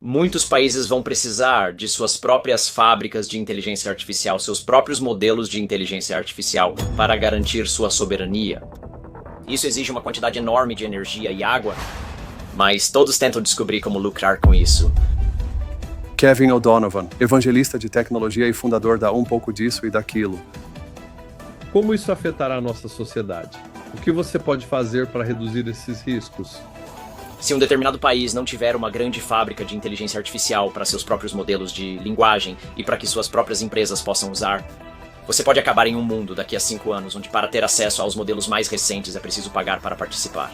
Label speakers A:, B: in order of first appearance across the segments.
A: Muitos países vão precisar de suas próprias fábricas de inteligência artificial, seus próprios modelos de inteligência artificial, para garantir sua soberania. Isso exige uma quantidade enorme de energia e água, mas todos tentam descobrir como lucrar com isso.
B: Kevin O'Donovan, evangelista de tecnologia e fundador da Um Pouco Disso e Daquilo.
C: Como isso afetará a nossa sociedade? O que você pode fazer para reduzir esses riscos?
A: Se um determinado país não tiver uma grande fábrica de inteligência artificial para seus próprios modelos de linguagem e para que suas próprias empresas possam usar, você pode acabar em um mundo daqui a 5 anos onde para ter acesso aos modelos mais recentes é preciso pagar para participar.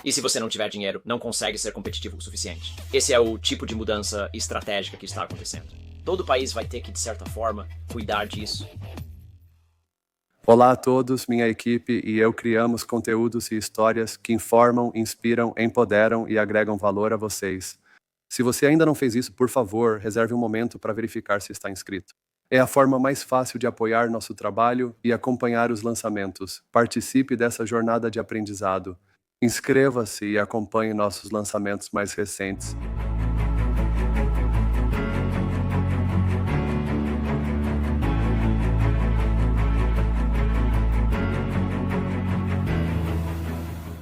A: E se você não tiver dinheiro, não consegue ser competitivo o suficiente. Esse é o tipo de mudança estratégica que está acontecendo. Todo país vai ter que, de certa forma, cuidar disso.
B: Olá a todos, minha equipe e eu criamos conteúdos e histórias que informam, inspiram, empoderam e agregam valor a vocês. Se você ainda não fez isso, por favor, reserve um momento para verificar se está inscrito. É a forma mais fácil de apoiar nosso trabalho e acompanhar os lançamentos. Participe dessa jornada de aprendizado. Inscreva-se e acompanhe nossos lançamentos mais recentes.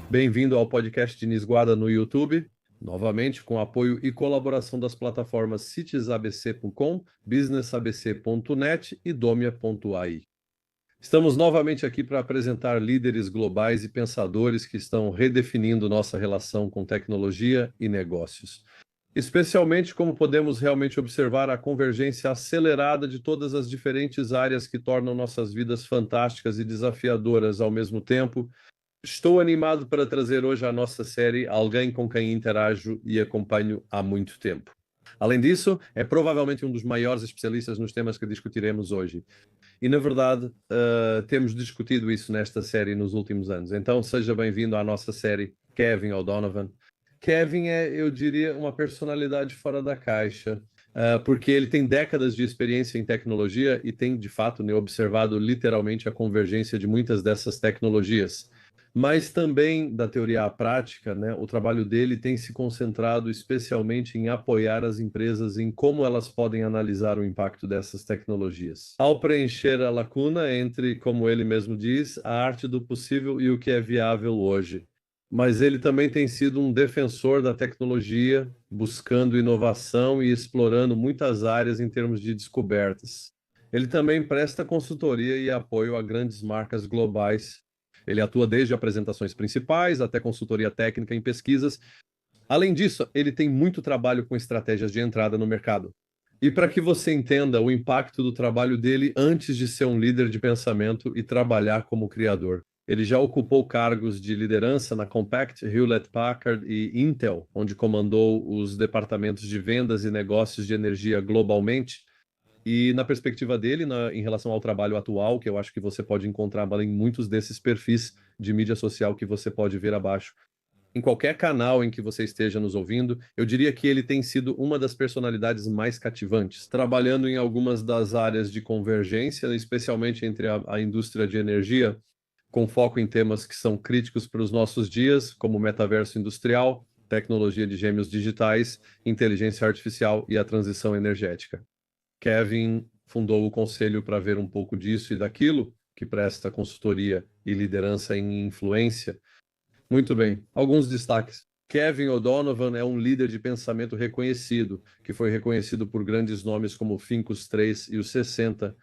C: Bem-vindo ao podcast de Nisguada no YouTube, novamente com apoio e colaboração das plataformas citiesabc.com, businessabc.net e domia.ai. Estamos novamente aqui para apresentar líderes globais e pensadores que estão redefinindo nossa relação com tecnologia e negócios. Especialmente como podemos realmente observar a convergência acelerada de todas as diferentes áreas que tornam nossas vidas fantásticas e desafiadoras ao mesmo tempo. Estou animado para trazer hoje a nossa série Alguém com quem interajo e acompanho há muito tempo. Além disso, é provavelmente um dos maiores especialistas nos temas que discutiremos hoje. E, na verdade, temos discutido isso nesta série nos últimos anos. Então, seja bem-vindo à nossa série Kevin O'Donovan. Kevin é, eu diria, uma personalidade fora da caixa, porque ele tem décadas de experiência em tecnologia e tem, de fato, observado literalmente a convergência de muitas dessas tecnologias. Mas também, da teoria à prática, né, o trabalho dele tem se concentrado especialmente em apoiar as empresas em como elas podem analisar o impacto dessas tecnologias. Ao preencher a lacuna entre, como ele mesmo diz, a arte do possível e o que é viável hoje. Mas ele também tem sido um defensor da tecnologia, buscando inovação e explorando muitas áreas em termos de descobertas. Ele também presta consultoria e apoio a grandes marcas globais. Ele atua desde apresentações principais até consultoria técnica em pesquisas. Além disso, ele tem muito trabalho com estratégias de entrada no mercado. E para que você entenda o impacto do trabalho dele antes de ser um líder de pensamento e trabalhar como criador. Ele já ocupou cargos de liderança na Compaq, Hewlett-Packard e Intel, onde comandou os departamentos de vendas e negócios de energia globalmente. E na perspectiva dele, em relação ao trabalho atual, que eu acho que você pode encontrar em muitos desses perfis de mídia social que você pode ver abaixo, em qualquer canal em que você esteja nos ouvindo, eu diria que ele tem sido uma das personalidades mais cativantes, trabalhando em algumas das áreas de convergência, especialmente entre a indústria de energia, com foco em temas que são críticos para os nossos dias, como metaverso industrial, tecnologia de gêmeos digitais, inteligência artificial e a transição energética. Kevin fundou o conselho para ver um pouco disso e daquilo, que presta consultoria e liderança em influência. Muito bem, alguns destaques. Kevin O'Donovan é um líder de pensamento reconhecido, que foi reconhecido por grandes nomes como o Fincus 3 e o 60.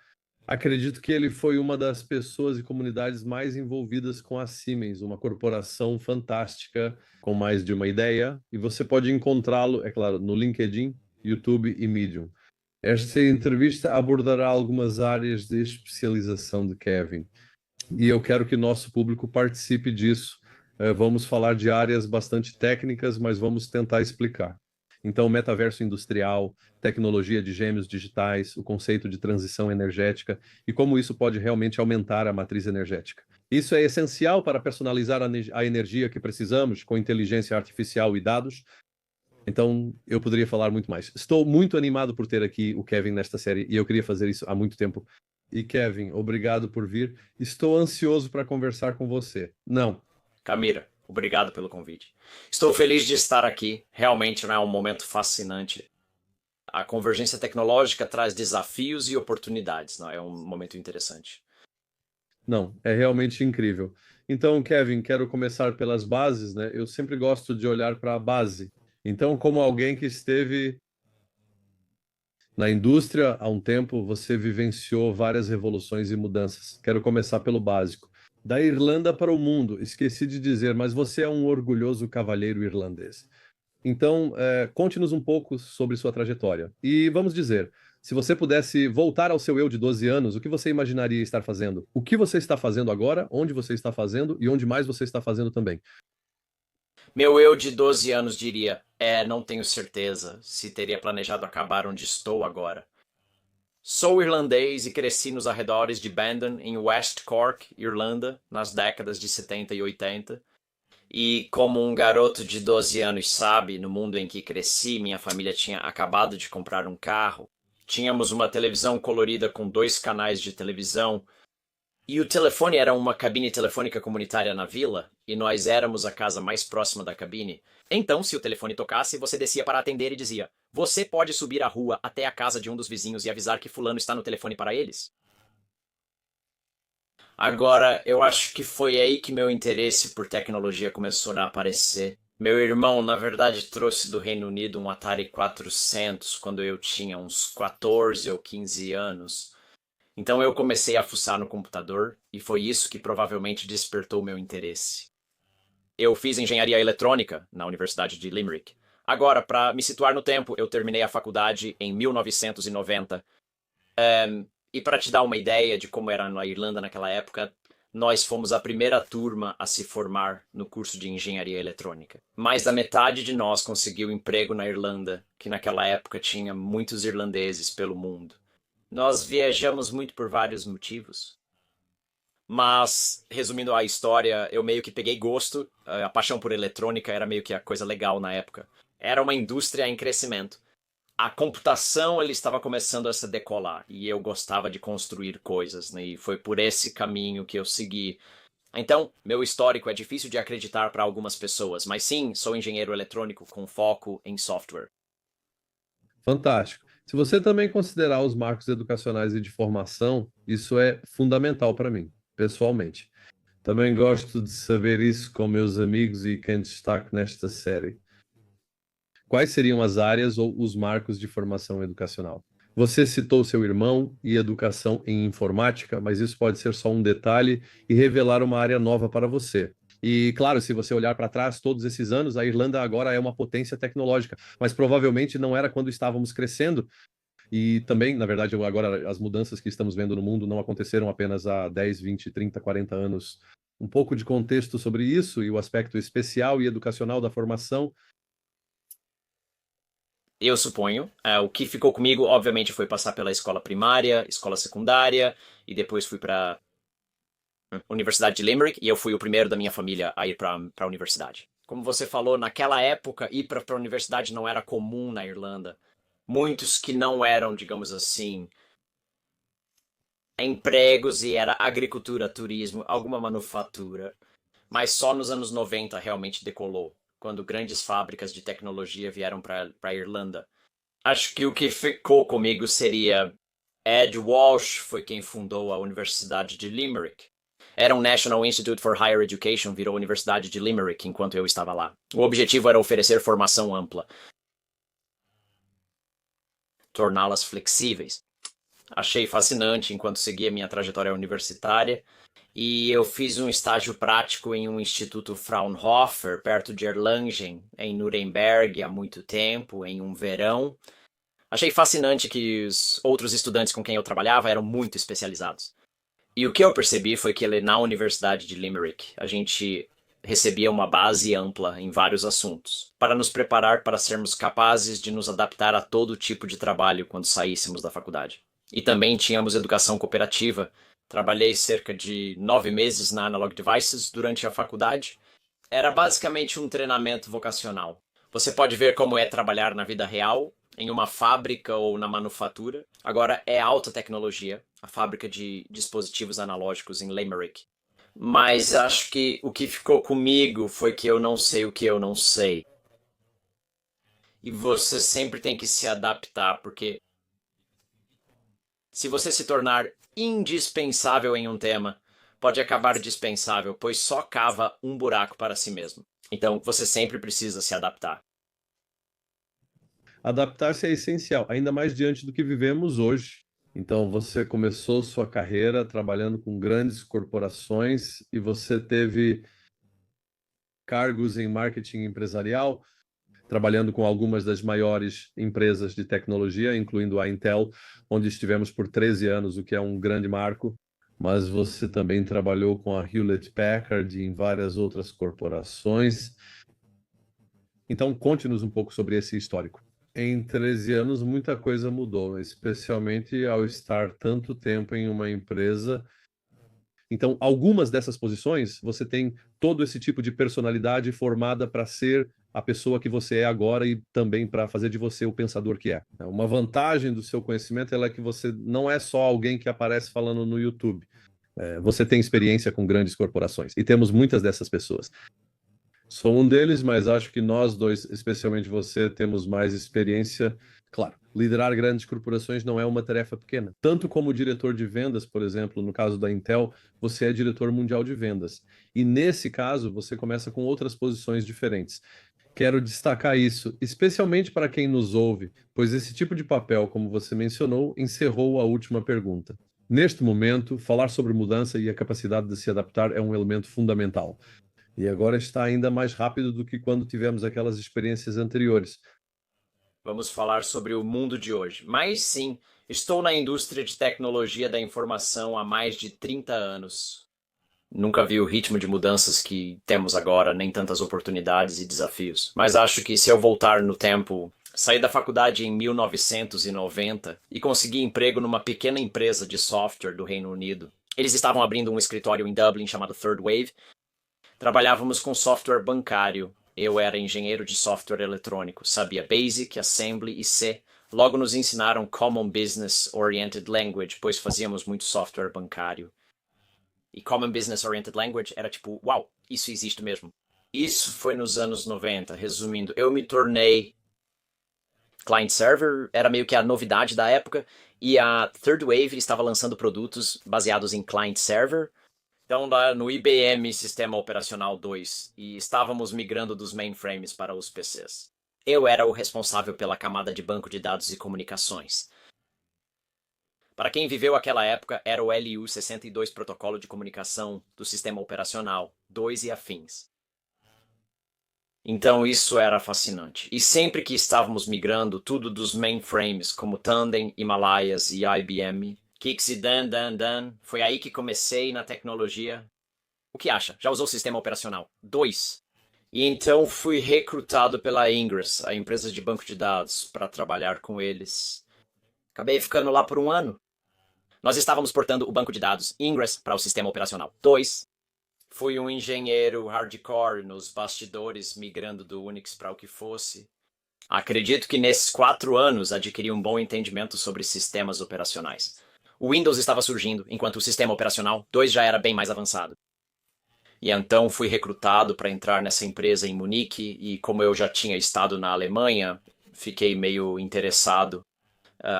C: Acredito que ele foi uma das pessoas e comunidades mais envolvidas com a Siemens, uma corporação fantástica com mais de uma ideia, e você pode encontrá-lo, é claro, no LinkedIn, YouTube e Medium. Esta entrevista abordará algumas áreas de especialização de Kevin e eu quero que nosso público participe disso. Vamos falar de áreas bastante técnicas, mas vamos tentar explicar. Então, metaverso industrial, tecnologia de gêmeos digitais, o conceito de transição energética e como isso pode realmente aumentar a matriz energética. Isso é essencial para personalizar a energia que precisamos com inteligência artificial e dados. Então, eu poderia falar muito mais. Estou muito animado por ter aqui o Kevin nesta série e eu queria fazer isso há muito tempo. E Kevin, obrigado por vir. Estou ansioso para conversar com você. Não,
A: Camira, Obrigado pelo convite. Estou feliz de estar aqui. Realmente, é um momento fascinante. A convergência tecnológica traz desafios e oportunidades, não é? É um momento interessante.
C: Não, é realmente incrível. Então, Kevin, quero começar pelas bases, né? Eu sempre gosto de olhar para a base. Então, como alguém que esteve na indústria há um tempo, você vivenciou várias revoluções e mudanças. Quero começar pelo básico. Da Irlanda para o mundo, esqueci de dizer, mas você é um orgulhoso cavalheiro irlandês. Então, conte-nos um pouco sobre sua trajetória. E vamos dizer, se você pudesse voltar ao seu eu de 12 anos, o que você imaginaria estar fazendo? O que você está fazendo agora, onde você está fazendo e onde mais você está fazendo também?
A: Meu eu de 12 anos diria: não tenho certeza se teria planejado acabar onde estou agora. Sou irlandês e cresci nos arredores de Bandon, em West Cork, Irlanda, nas décadas de 70 e 80. E como um garoto de 12 anos sabe, no mundo em que cresci, minha família tinha acabado de comprar um carro. Tínhamos uma televisão colorida com 2 canais de televisão. E o telefone era uma cabine telefônica comunitária na vila, e nós éramos a casa mais próxima da cabine. Então, se o telefone tocasse, você descia para atender e dizia: "Você pode subir a rua até a casa de um dos vizinhos e avisar que fulano está no telefone para eles?" Agora, eu acho que foi aí que meu interesse por tecnologia começou a aparecer. Meu irmão, na verdade, trouxe do Reino Unido um Atari 400 quando eu tinha uns 14 ou 15 anos. Então eu comecei a fuçar no computador e foi isso que provavelmente despertou meu interesse. Eu fiz engenharia eletrônica na Universidade de Limerick. Agora, para me situar no tempo, eu terminei a faculdade em 1990. E para te dar uma ideia de como era na Irlanda naquela época, nós fomos a primeira turma a se formar no curso de engenharia eletrônica. Mais da metade de nós conseguiu emprego na Irlanda, que naquela época tinha muitos irlandeses pelo mundo. Nós viajamos muito por vários motivos. Mas, resumindo a história, eu meio que peguei gosto. A paixão por eletrônica era meio que a coisa legal na época. Era uma indústria em crescimento. A computação ele estava começando a se decolar e eu gostava de construir coisas, né? E foi por esse caminho que eu segui. Então, meu histórico é difícil de acreditar para algumas pessoas, mas sim, sou engenheiro eletrônico com foco em software.
C: Fantástico. Se você também considerar os marcos educacionais e de formação, isso é fundamental para mim, pessoalmente. Também gosto de saber isso com meus amigos e quem destaco nesta série. Quais seriam as áreas ou os marcos de formação educacional? Você citou seu irmão e educação em informática, mas isso pode ser só um detalhe e revelar uma área nova para você. E, claro, se você olhar para trás, todos esses anos, a Irlanda agora é uma potência tecnológica, mas provavelmente não era quando estávamos crescendo. E também, na verdade, agora as mudanças que estamos vendo no mundo não aconteceram apenas há 10, 20, 30, 40 anos. Um pouco de contexto sobre isso e o aspecto especial e educacional da formação.
A: Eu suponho. O que ficou comigo, obviamente, foi passar pela escola primária, escola secundária, e depois fui para a Universidade de Limerick, e eu fui o primeiro da minha família a ir para a universidade. Como você falou, naquela época, ir para a universidade não era comum na Irlanda. Muitos que não eram, digamos assim, empregos e era agricultura, turismo, alguma manufatura. Mas só nos anos 90 realmente decolou, quando grandes fábricas de tecnologia vieram para a Irlanda. Acho que o que ficou comigo seria Ed Walsh, foi quem fundou a Universidade de Limerick. Era um National Institute for Higher Education, virou a Universidade de Limerick enquanto eu estava lá. O objetivo era oferecer formação ampla, torná-las flexíveis. Achei fascinante enquanto seguia minha trajetória universitária e eu fiz um estágio prático em um instituto Fraunhofer, perto de Erlangen, em Nuremberg, há muito tempo, em um verão. Achei fascinante que os outros estudantes com quem eu trabalhava eram muito especializados. E o que eu percebi foi que na Universidade de Limerick a gente recebia uma base ampla em vários assuntos, para nos preparar para sermos capazes de nos adaptar a todo tipo de trabalho quando saíssemos da faculdade. E também tínhamos educação cooperativa. Trabalhei cerca de 9 meses na Analog Devices durante a faculdade. Era basicamente um treinamento vocacional. Você pode ver como é trabalhar na vida real, em uma fábrica ou na manufatura. Agora é alta tecnologia, a fábrica de dispositivos analógicos em Limerick. Mas acho que o que ficou comigo foi que eu não sei o que eu não sei. E você sempre tem que se adaptar, porque se você se tornar indispensável em um tema, pode acabar dispensável, pois só cava um buraco para si mesmo. Então você sempre precisa se adaptar.
C: Adaptar-se é essencial, ainda mais diante do que vivemos hoje. Então, você começou sua carreira trabalhando com grandes corporações e você teve cargos em marketing empresarial, trabalhando com algumas das maiores empresas de tecnologia, incluindo a Intel, onde estivemos por 13 anos, o que é um grande marco. Mas você também trabalhou com a Hewlett-Packard e em várias outras corporações. Então, conte-nos um pouco sobre esse histórico. Em 13 anos, muita coisa mudou, especialmente ao estar tanto tempo em uma empresa. Então, algumas dessas posições, você tem todo esse tipo de personalidade formada para ser a pessoa que você é agora e também para fazer de você o pensador que é. Uma vantagem do seu conhecimento é que você não é só alguém que aparece falando no YouTube. Você tem experiência com grandes corporações e temos muitas dessas pessoas. Sou um deles, mas acho que nós dois, especialmente você, temos mais experiência. Claro, liderar grandes corporações não é uma tarefa pequena. Tanto como diretor de vendas, por exemplo, no caso da Intel, você é diretor mundial de vendas. E nesse caso, você começa com outras posições diferentes. Quero destacar isso, especialmente para quem nos ouve, pois esse tipo de papel, como você mencionou, encerrou a última pergunta. Neste momento, falar sobre mudança e a capacidade de se adaptar é um elemento fundamental. E agora está ainda mais rápido do que quando tivemos aquelas experiências anteriores.
A: Vamos falar sobre o mundo de hoje. Mas sim, estou na indústria de tecnologia da informação há mais de 30 anos. Nunca vi o ritmo de mudanças que temos agora, nem tantas oportunidades e desafios. Mas acho que se eu voltar no tempo, saí da faculdade em 1990 e consegui emprego numa pequena empresa de software do Reino Unido. Eles estavam abrindo um escritório em Dublin chamado Third Wave. Trabalhávamos com software bancário. Eu era engenheiro de software eletrônico, sabia Basic, Assembly e C. Logo nos ensinaram Common Business Oriented Language, pois fazíamos muito software bancário. E Common Business Oriented Language era tipo, uau, isso existe mesmo. Isso foi nos anos 90. Resumindo, eu me tornei client-server, era meio que a novidade da época, e a Third Wave estava lançando produtos baseados em client-server. Então, lá no IBM Sistema Operacional 2, e estávamos migrando dos mainframes para os PCs. Eu era o responsável pela camada de banco de dados e comunicações. Para quem viveu aquela época, era o LU62 protocolo de comunicação do sistema operacional 2 e afins. Então isso era fascinante. E sempre que estávamos migrando tudo dos mainframes, como Tandem, Himalayas e IBM, Kix e Dan, foi aí que comecei na tecnologia. O que acha? Já usou o sistema operacional 2? E então fui recrutado pela Ingress, a empresa de banco de dados, para trabalhar com eles. Acabei ficando lá por um ano. Nós estávamos portando o banco de dados Ingress para o sistema operacional 2. Fui um engenheiro hardcore nos bastidores, migrando do Unix para o que fosse. Acredito que nesses 4 anos adquiri um bom entendimento sobre sistemas operacionais. O Windows estava surgindo, enquanto o sistema operacional 2 já era bem mais avançado. E então fui recrutado para entrar nessa empresa em Munique, e como eu já tinha estado na Alemanha, fiquei meio interessado.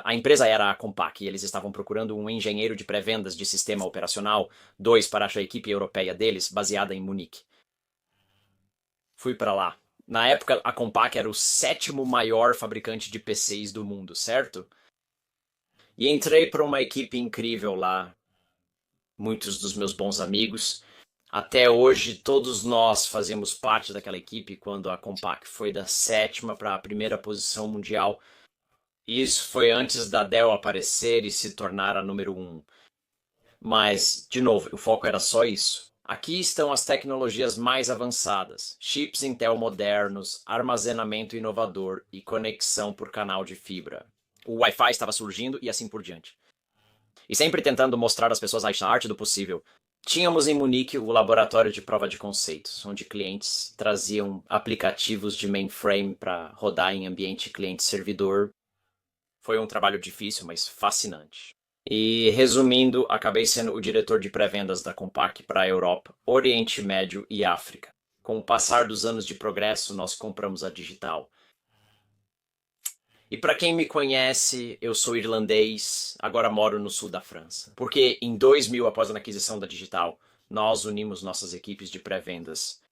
A: A empresa era a Compaq e eles estavam procurando um engenheiro de pré-vendas de sistema operacional 2 para a equipe europeia deles, baseada em Munique. Fui para lá. Na época, a Compaq era o 7º maior fabricante de PCs do mundo, certo? E entrei para uma equipe incrível lá. Muitos dos meus bons amigos. Até hoje, todos nós fazemos parte daquela equipe quando a Compaq foi da 7ª para a 1ª posição mundial. Isso foi antes da Dell aparecer e se tornar a número 1. Mas, de novo, o foco era só isso. Aqui estão as tecnologias mais avançadas, chips Intel modernos, armazenamento inovador e conexão por canal de fibra. O Wi-Fi estava surgindo e assim por diante. E sempre tentando mostrar às pessoas a arte do possível. Tínhamos em Munique o laboratório de prova de conceitos, onde clientes traziam aplicativos de mainframe para rodar em ambiente cliente-servidor. Foi um trabalho difícil, mas fascinante. E, resumindo, acabei sendo o diretor de pré-vendas da Compaq para a Europa, Oriente Médio e África. Com o passar dos anos de progresso, nós compramos a Digital. E para quem me conhece, eu sou irlandês, agora moro no sul da França. Porque em 2000, após a aquisição da Digital, nós unimos nossas equipes de pré-vendas.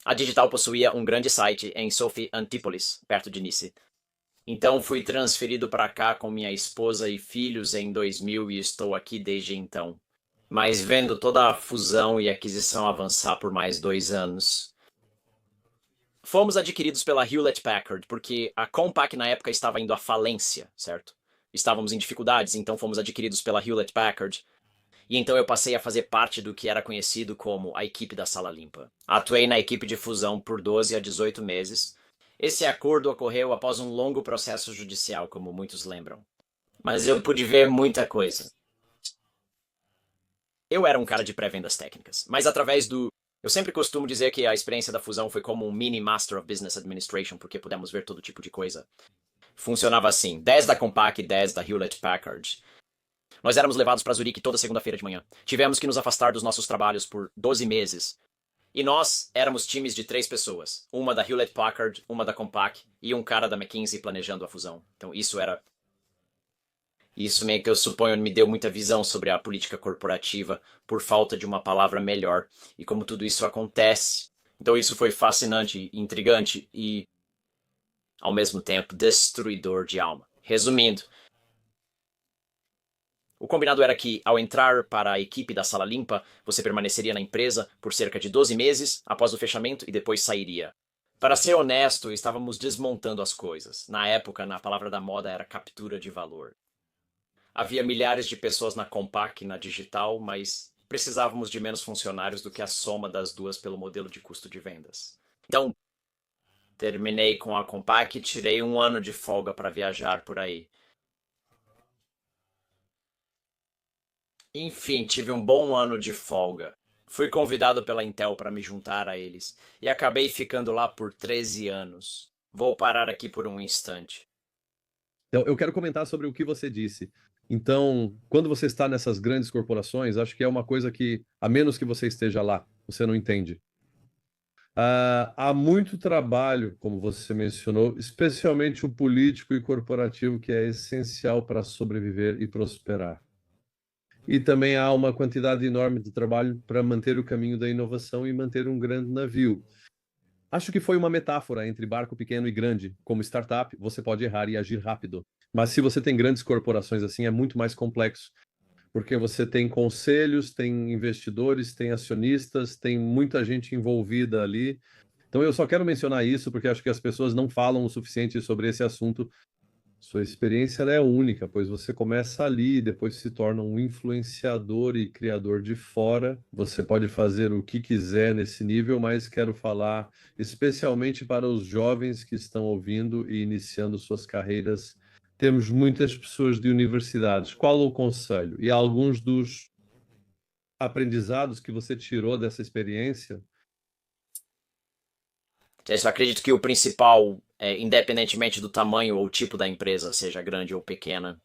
A: A Digital possuía um grande site em Sophie Antipolis, perto de Nice. Então fui transferido para cá com minha esposa e filhos em 2000 e estou aqui desde então. Mas vendo toda a fusão e aquisição avançar por mais 2 anos, fomos adquiridos pela Hewlett-Packard, porque a Compaq na época estava indo à falência, certo? Estávamos em dificuldades, então fomos adquiridos pela Hewlett-Packard. E então eu passei a fazer parte do que era conhecido como a equipe da Sala Limpa. Atuei na equipe de fusão por 12 a 18 meses. Esse acordo ocorreu após um longo processo judicial, como muitos lembram. Mas eu pude ver muita coisa. Eu era um cara de pré-vendas técnicas, mas através do... Eu sempre costumo dizer que a experiência da fusão foi como um mini Master of Business Administration, porque pudemos ver todo tipo de coisa. Funcionava assim, 10 da Compaq e 10 da Hewlett-Packard. Nós éramos levados para Zurique toda segunda-feira de manhã. Tivemos que nos afastar dos nossos trabalhos por 12 meses. E nós éramos times de 3 pessoas. Uma da Hewlett-Packard, uma da Compaq e um cara da McKinsey planejando a fusão. Então isso meio que eu suponho me deu muita visão sobre a política corporativa por falta de uma palavra melhor e como tudo isso acontece. Então isso foi fascinante, intrigante e, ao mesmo tempo, destruidor de alma. Resumindo, o combinado era que, ao entrar para a equipe da Sala Limpa, você permaneceria na empresa por cerca de 12 meses após o fechamento e depois sairia. Para ser honesto, estávamos desmontando as coisas. Na época, na palavra da moda era captura de valor. Havia milhares de pessoas na Compaq e na Digital, mas precisávamos de menos funcionários do que a soma das duas pelo modelo de custo de vendas. Então, terminei com a Compaq e tirei 1 ano de folga para viajar por aí. Enfim, tive um bom ano de folga. Fui convidado pela Intel para me juntar a eles e acabei ficando lá por 13 anos. Vou parar aqui por um instante.
C: Então, eu quero comentar sobre o que você disse. Então, quando você está nessas grandes corporações, acho que é uma coisa que, a menos que você esteja lá, você não entende. Há muito trabalho, como você mencionou, especialmente o político e corporativo, que é essencial para sobreviver e prosperar. E também há uma quantidade enorme de trabalho para manter o caminho da inovação e manter um grande navio. Acho que foi uma metáfora entre barco pequeno e grande. Como startup, você pode errar e agir rápido. Mas se você tem grandes corporações assim, é muito mais complexo, porque você tem conselhos, tem investidores, tem acionistas, tem muita gente envolvida ali. Então eu só quero mencionar isso porque acho que as pessoas não falam o suficiente sobre esse assunto. Sua experiência ela é única, pois você começa ali, depois se torna um influenciador e criador de fora. Você pode fazer o que quiser nesse nível, mas quero falar especialmente para os jovens que estão ouvindo e iniciando suas carreiras. Temos muitas pessoas de universidades. Qual o conselho? E alguns dos aprendizados que você tirou dessa experiência?
A: Eu acredito que o principal, independentemente do tamanho ou tipo da empresa, seja grande ou pequena,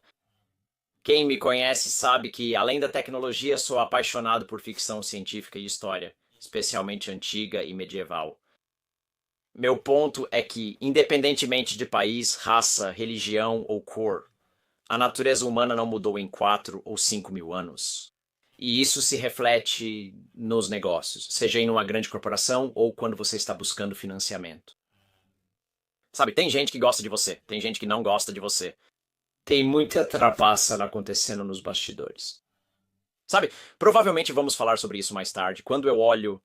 A: quem me conhece sabe que, além da tecnologia, sou apaixonado por ficção científica e história, especialmente antiga e medieval. Meu ponto é que, independentemente de país, raça, religião ou cor, a natureza humana não mudou em 4 ou 5 mil anos. E isso se reflete nos negócios, seja em uma grande corporação ou quando você está buscando financiamento. Sabe, tem gente que gosta de você, tem gente que não gosta de você. Tem muita trapaça acontecendo nos bastidores. Sabe, provavelmente vamos falar sobre isso mais tarde. Quando eu olho,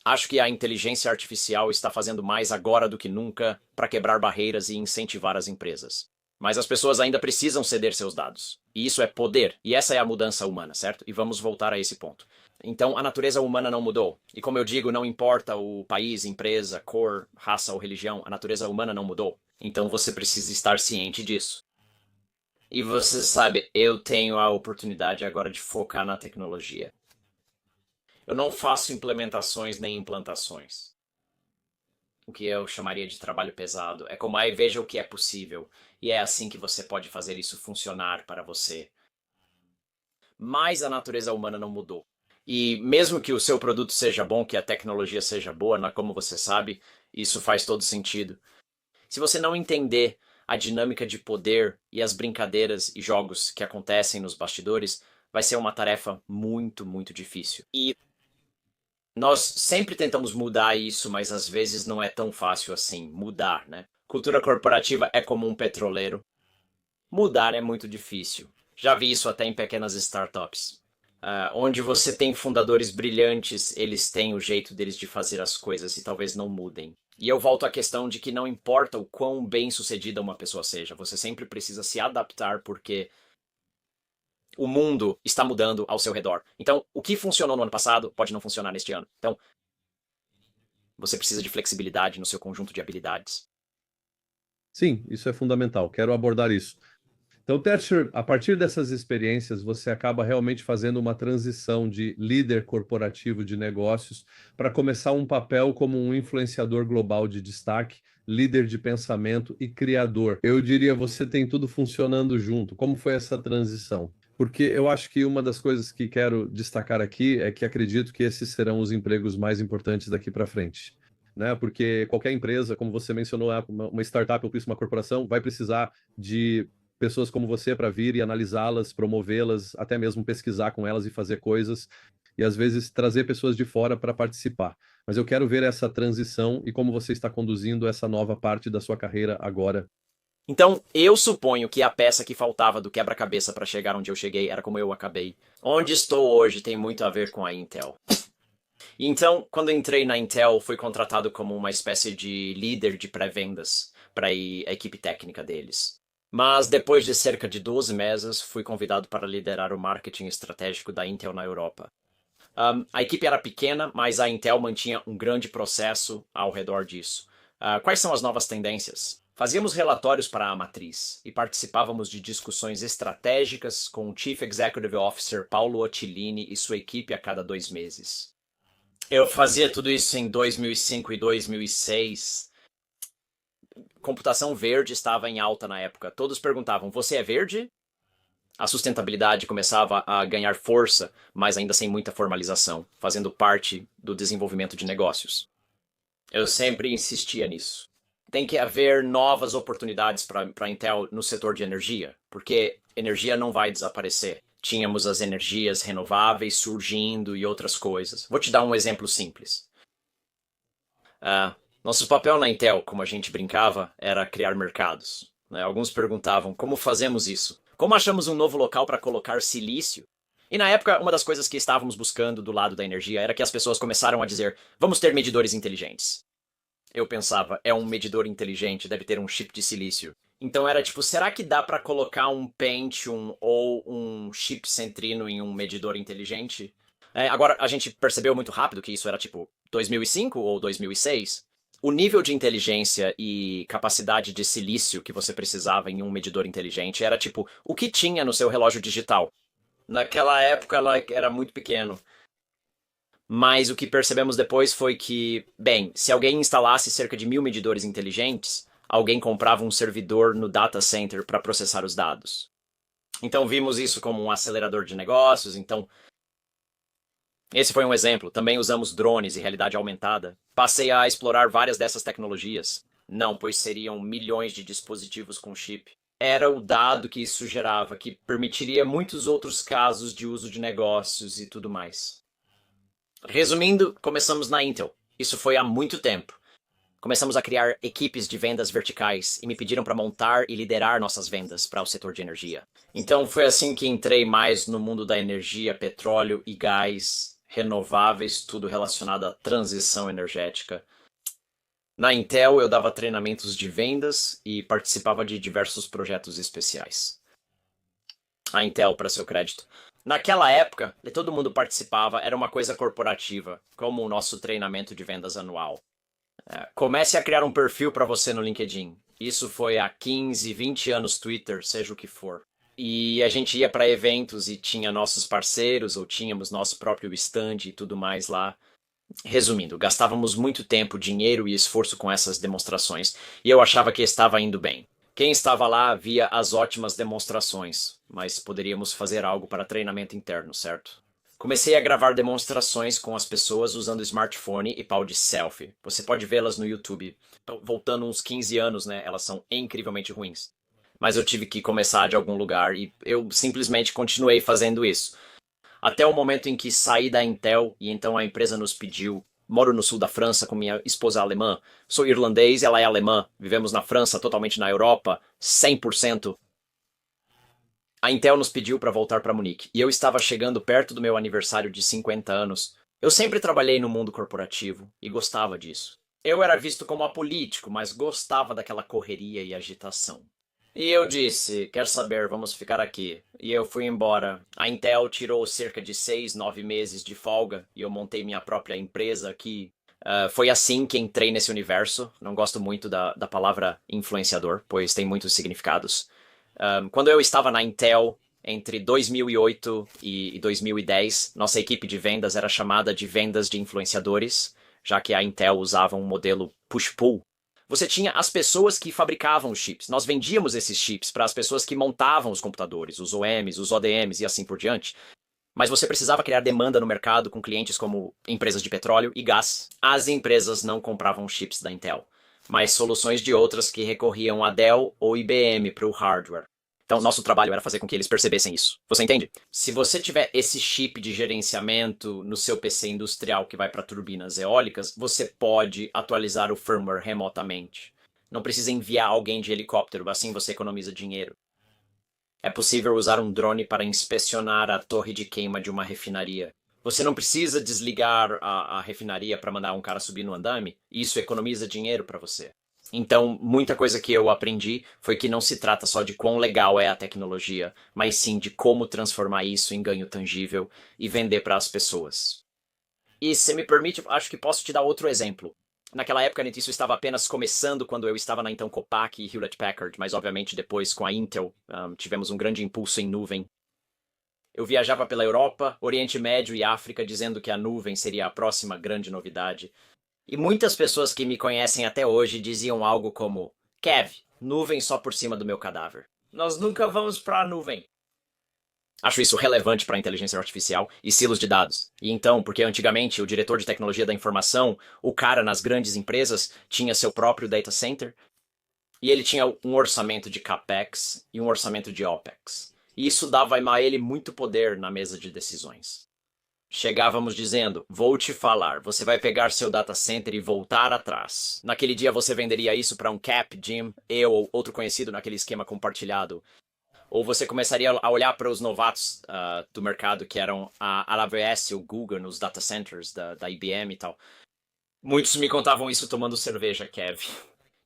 A: acho que a inteligência artificial está fazendo mais agora do que nunca para quebrar barreiras e incentivar as empresas. Mas as pessoas ainda precisam ceder seus dados. E isso é poder. E essa é a mudança humana, certo? E vamos voltar a esse ponto. Então, a natureza humana não mudou. E como eu digo, não importa o país, empresa, cor, raça ou religião, a natureza humana não mudou. Então você precisa estar ciente disso. E você sabe, eu tenho a oportunidade agora de focar na tecnologia. Eu não faço implementações nem implantações. O que eu chamaria de trabalho pesado. É como, veja o que é possível. E é assim que você pode fazer isso funcionar para você. mas a natureza humana não mudou. E mesmo que o seu produto seja bom, que a tecnologia seja boa, como você sabe, isso faz todo sentido. Se você não entender a dinâmica de poder e as brincadeiras e jogos que acontecem nos bastidores, vai ser uma tarefa muito, muito difícil. E nós sempre tentamos mudar isso, mas às vezes não é tão fácil assim mudar, né? Cultura corporativa é como um petroleiro. Mudar é muito difícil. Já vi isso até em pequenas startups. Onde você tem fundadores brilhantes, eles têm o jeito deles de fazer as coisas e talvez não mudem. E eu volto à questão de que não importa o quão bem-sucedida uma pessoa seja, você sempre precisa se adaptar porque o mundo está mudando ao seu redor. Então, o que funcionou no ano passado pode não funcionar neste ano. Então, você precisa de flexibilidade no seu conjunto de habilidades.
C: Sim, isso é fundamental. Quero abordar isso. Então, Thatcher, a partir dessas experiências, você acaba realmente fazendo uma transição de líder corporativo de negócios para começar um papel como um influenciador global de destaque, líder de pensamento e criador. Eu diria, você tem tudo funcionando junto. Como foi essa transição? Porque eu acho que uma das coisas que quero destacar aqui é que acredito que esses serão os empregos mais importantes daqui para frente. Né? Porque qualquer empresa, como você mencionou, uma startup ou uma corporação, vai precisar de pessoas como você para vir e analisá-las, promovê-las, até mesmo pesquisar com elas e fazer coisas, e às vezes trazer pessoas de fora para participar. Mas eu quero ver essa transição e como você está conduzindo essa nova parte da sua carreira agora.
A: Então, eu suponho que a peça que faltava do quebra-cabeça para chegar onde eu cheguei era como eu acabei. Onde estou hoje tem muito a ver com a Intel. Então, quando entrei na Intel, fui contratado como uma espécie de líder de pré-vendas para a equipe técnica deles. Mas depois de cerca de 12 meses, fui convidado para liderar o marketing estratégico da Intel na Europa. A equipe era pequena, mas a Intel mantinha um grande processo ao redor disso. Quais são as novas tendências? Fazíamos relatórios para a matriz e participávamos de discussões estratégicas com o Chief Executive Officer Paulo Ottilini e sua equipe a cada 2 meses. Eu fazia tudo isso em 2005 e 2006. Computação verde estava em alta na época. Todos perguntavam, você é verde? A sustentabilidade começava a ganhar força, mas ainda sem muita formalização, fazendo parte do desenvolvimento de negócios. Eu sempre insistia nisso. Tem que haver novas oportunidades para a Intel no setor de energia, porque energia não vai desaparecer. Tínhamos as energias renováveis surgindo e outras coisas. Vou te dar um exemplo simples. Nosso papel na Intel, como a gente brincava, era criar mercados. Alguns perguntavam, como fazemos isso? Como achamos um novo local para colocar silício? E na época, uma das coisas que estávamos buscando do lado da energia era que as pessoas começaram a dizer, vamos ter medidores inteligentes. Eu pensava, é um medidor inteligente, deve ter um chip de silício. Então era tipo, será que dá para colocar um Pentium ou um chip Centrino em um medidor inteligente? Agora, a gente percebeu muito rápido que isso era tipo 2005 ou 2006. O nível de inteligência e capacidade de silício que você precisava em um medidor inteligente era tipo o que tinha no seu relógio digital. Naquela época ela era muito pequeno. Mas o que percebemos depois foi que, bem, se alguém instalasse cerca de 1000 medidores inteligentes, alguém comprava um servidor no data center para processar os dados. Então vimos isso como um acelerador de negócios, então esse foi um exemplo. Também usamos drones e realidade aumentada. Passei a explorar várias dessas tecnologias. Não, pois seriam milhões de dispositivos com chip. Era o dado que isso gerava, que permitiria muitos outros casos de uso de negócios e tudo mais. Resumindo, começamos na Intel. Isso foi há muito tempo. Começamos a criar equipes de vendas verticais e me pediram para montar e liderar nossas vendas para o setor de energia. Então foi assim que entrei mais no mundo da energia, petróleo e gás, renováveis, tudo relacionado à transição energética. Na Intel eu dava treinamentos de vendas e participava de diversos projetos especiais. A Intel, para seu crédito. Naquela época, todo mundo participava, era uma coisa corporativa, como o nosso treinamento de vendas anual. Comece a criar um perfil para você no LinkedIn. Isso foi há 15, 20 anos Twitter, seja o que for. E a gente ia para eventos e tinha nossos parceiros, ou tínhamos nosso próprio stand e tudo mais lá. Resumindo, gastávamos muito tempo, dinheiro e esforço com essas demonstrações, e eu achava que estava indo bem. Quem estava lá via as ótimas demonstrações, mas poderíamos fazer algo para treinamento interno, certo? Comecei a gravar demonstrações com as pessoas usando smartphone e pau de selfie. Você pode vê-las no YouTube. Voltando uns 15 anos, né? Elas são incrivelmente ruins. Mas eu tive que começar de algum lugar e eu simplesmente continuei fazendo isso. Até o momento em que saí da Intel e então a empresa nos pediu. Moro no sul da França com minha esposa alemã. Sou irlandês e ela é alemã. Vivemos na França, totalmente na Europa, 100%. A Intel nos pediu para voltar para Munique e eu estava chegando perto do meu aniversário de 50 anos. Eu sempre trabalhei no mundo corporativo e gostava disso. Eu era visto como apolítico, mas gostava daquela correria e agitação. E eu disse, quer saber, vamos ficar aqui. E eu fui embora. A Intel tirou cerca de 6, 9 meses de folga e eu montei minha própria empresa aqui. Foi assim que entrei nesse universo. Não gosto muito da palavra influenciador, pois tem muitos significados. Quando eu estava na Intel, entre 2008 e 2010, nossa equipe de vendas era chamada de vendas de influenciadores, já que a Intel usava um modelo push-pull. Você tinha as pessoas que fabricavam os chips. Nós vendíamos esses chips para as pessoas que montavam os computadores, os OEMs, os ODMs e assim por diante. Mas você precisava criar demanda no mercado com clientes como empresas de petróleo e gás. As empresas não compravam chips da Intel, mas soluções de outras que recorriam a Dell ou IBM para o hardware. Então, nosso trabalho era fazer com que eles percebessem isso. Você entende? Se você tiver esse chip de gerenciamento no seu PC industrial que vai para turbinas eólicas, você pode atualizar o firmware remotamente. Não precisa enviar alguém de helicóptero, assim você economiza dinheiro. É possível usar um drone para inspecionar a torre de queima de uma refinaria. Você não precisa desligar a refinaria para mandar um cara subir no andame. Isso economiza dinheiro para você. Então, muita coisa que eu aprendi foi que não se trata só de quão legal é a tecnologia, mas sim de como transformar isso em ganho tangível e vender para as pessoas. E se me permite, acho que posso te dar outro exemplo. Naquela época, isso estava apenas começando quando eu estava na então Compaq e Hewlett-Packard, mas obviamente depois com a Intel tivemos um grande impulso em nuvem. Eu viajava pela Europa, Oriente Médio e África dizendo que a nuvem seria a próxima grande novidade. E muitas pessoas que me conhecem até hoje diziam algo como: Kev, nuvem só por cima do meu cadáver. Nós nunca vamos para a nuvem. Acho isso relevante para a inteligência artificial e silos de dados. E então, porque antigamente o diretor de tecnologia da informação, o cara nas grandes empresas, tinha seu próprio data center e ele tinha um orçamento de CAPEX e um orçamento de OPEX. E isso dava a ele muito poder na mesa de decisões. Chegávamos dizendo, vou te falar, você vai pegar seu data center e voltar atrás. Naquele dia você venderia isso para um Cap, Jim, eu ou outro conhecido naquele esquema compartilhado. Ou você começaria a olhar para os novatos do mercado, que eram a AWS, o Google, nos data centers da IBM e tal. Muitos me contavam isso tomando cerveja, Kev.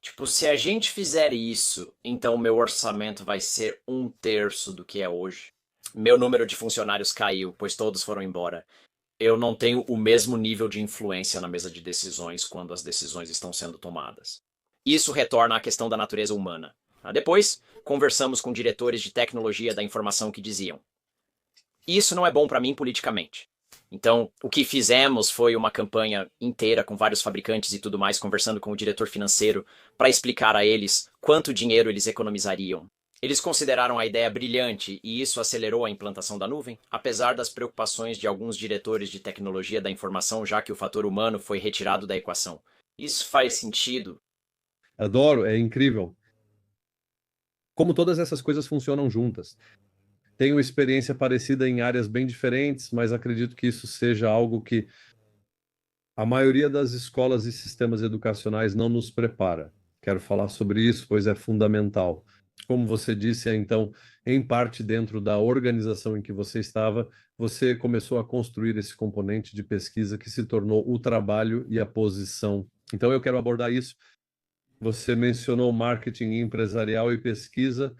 A: Tipo, se a gente fizer isso, então meu orçamento vai ser 1/3 do que é hoje. Meu número de funcionários caiu, pois todos foram embora. Eu não tenho o mesmo nível de influência na mesa de decisões quando as decisões estão sendo tomadas. Isso retorna à questão da natureza humana. Depois, conversamos com diretores de tecnologia da informação que diziam: isso não é bom para mim politicamente. Então, o que fizemos foi uma campanha inteira com vários fabricantes e tudo mais, conversando com o diretor financeiro para explicar a eles quanto dinheiro eles economizariam. Eles consideraram a ideia brilhante e isso acelerou a implantação da nuvem, apesar das preocupações de alguns diretores de tecnologia da informação, já que o fator humano foi retirado da equação. Isso faz sentido?
C: Adoro, é incrível. Como todas essas coisas funcionam juntas. Tenho experiência parecida em áreas bem diferentes, mas acredito que isso seja algo que a maioria das escolas e sistemas educacionais não nos prepara. Quero falar sobre isso, pois é fundamental. Como você disse, então, em parte dentro da organização em que você estava, você começou a construir esse componente de pesquisa que se tornou o trabalho e a posição. Então, eu quero abordar isso. Você mencionou marketing empresarial e pesquisa.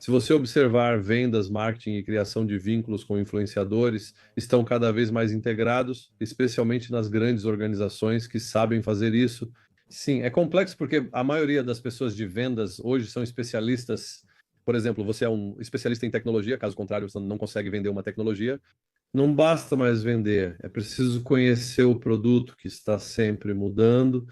C: Se você observar vendas, marketing e criação de vínculos com influenciadores, estão cada vez mais integrados, especialmente nas grandes organizações que sabem fazer isso. Sim, é complexo porque a maioria das pessoas de vendas hoje são especialistas. Por exemplo, você é um especialista em tecnologia, caso contrário, você não consegue vender uma tecnologia. Não basta mais vender, é preciso conhecer o produto que está sempre mudando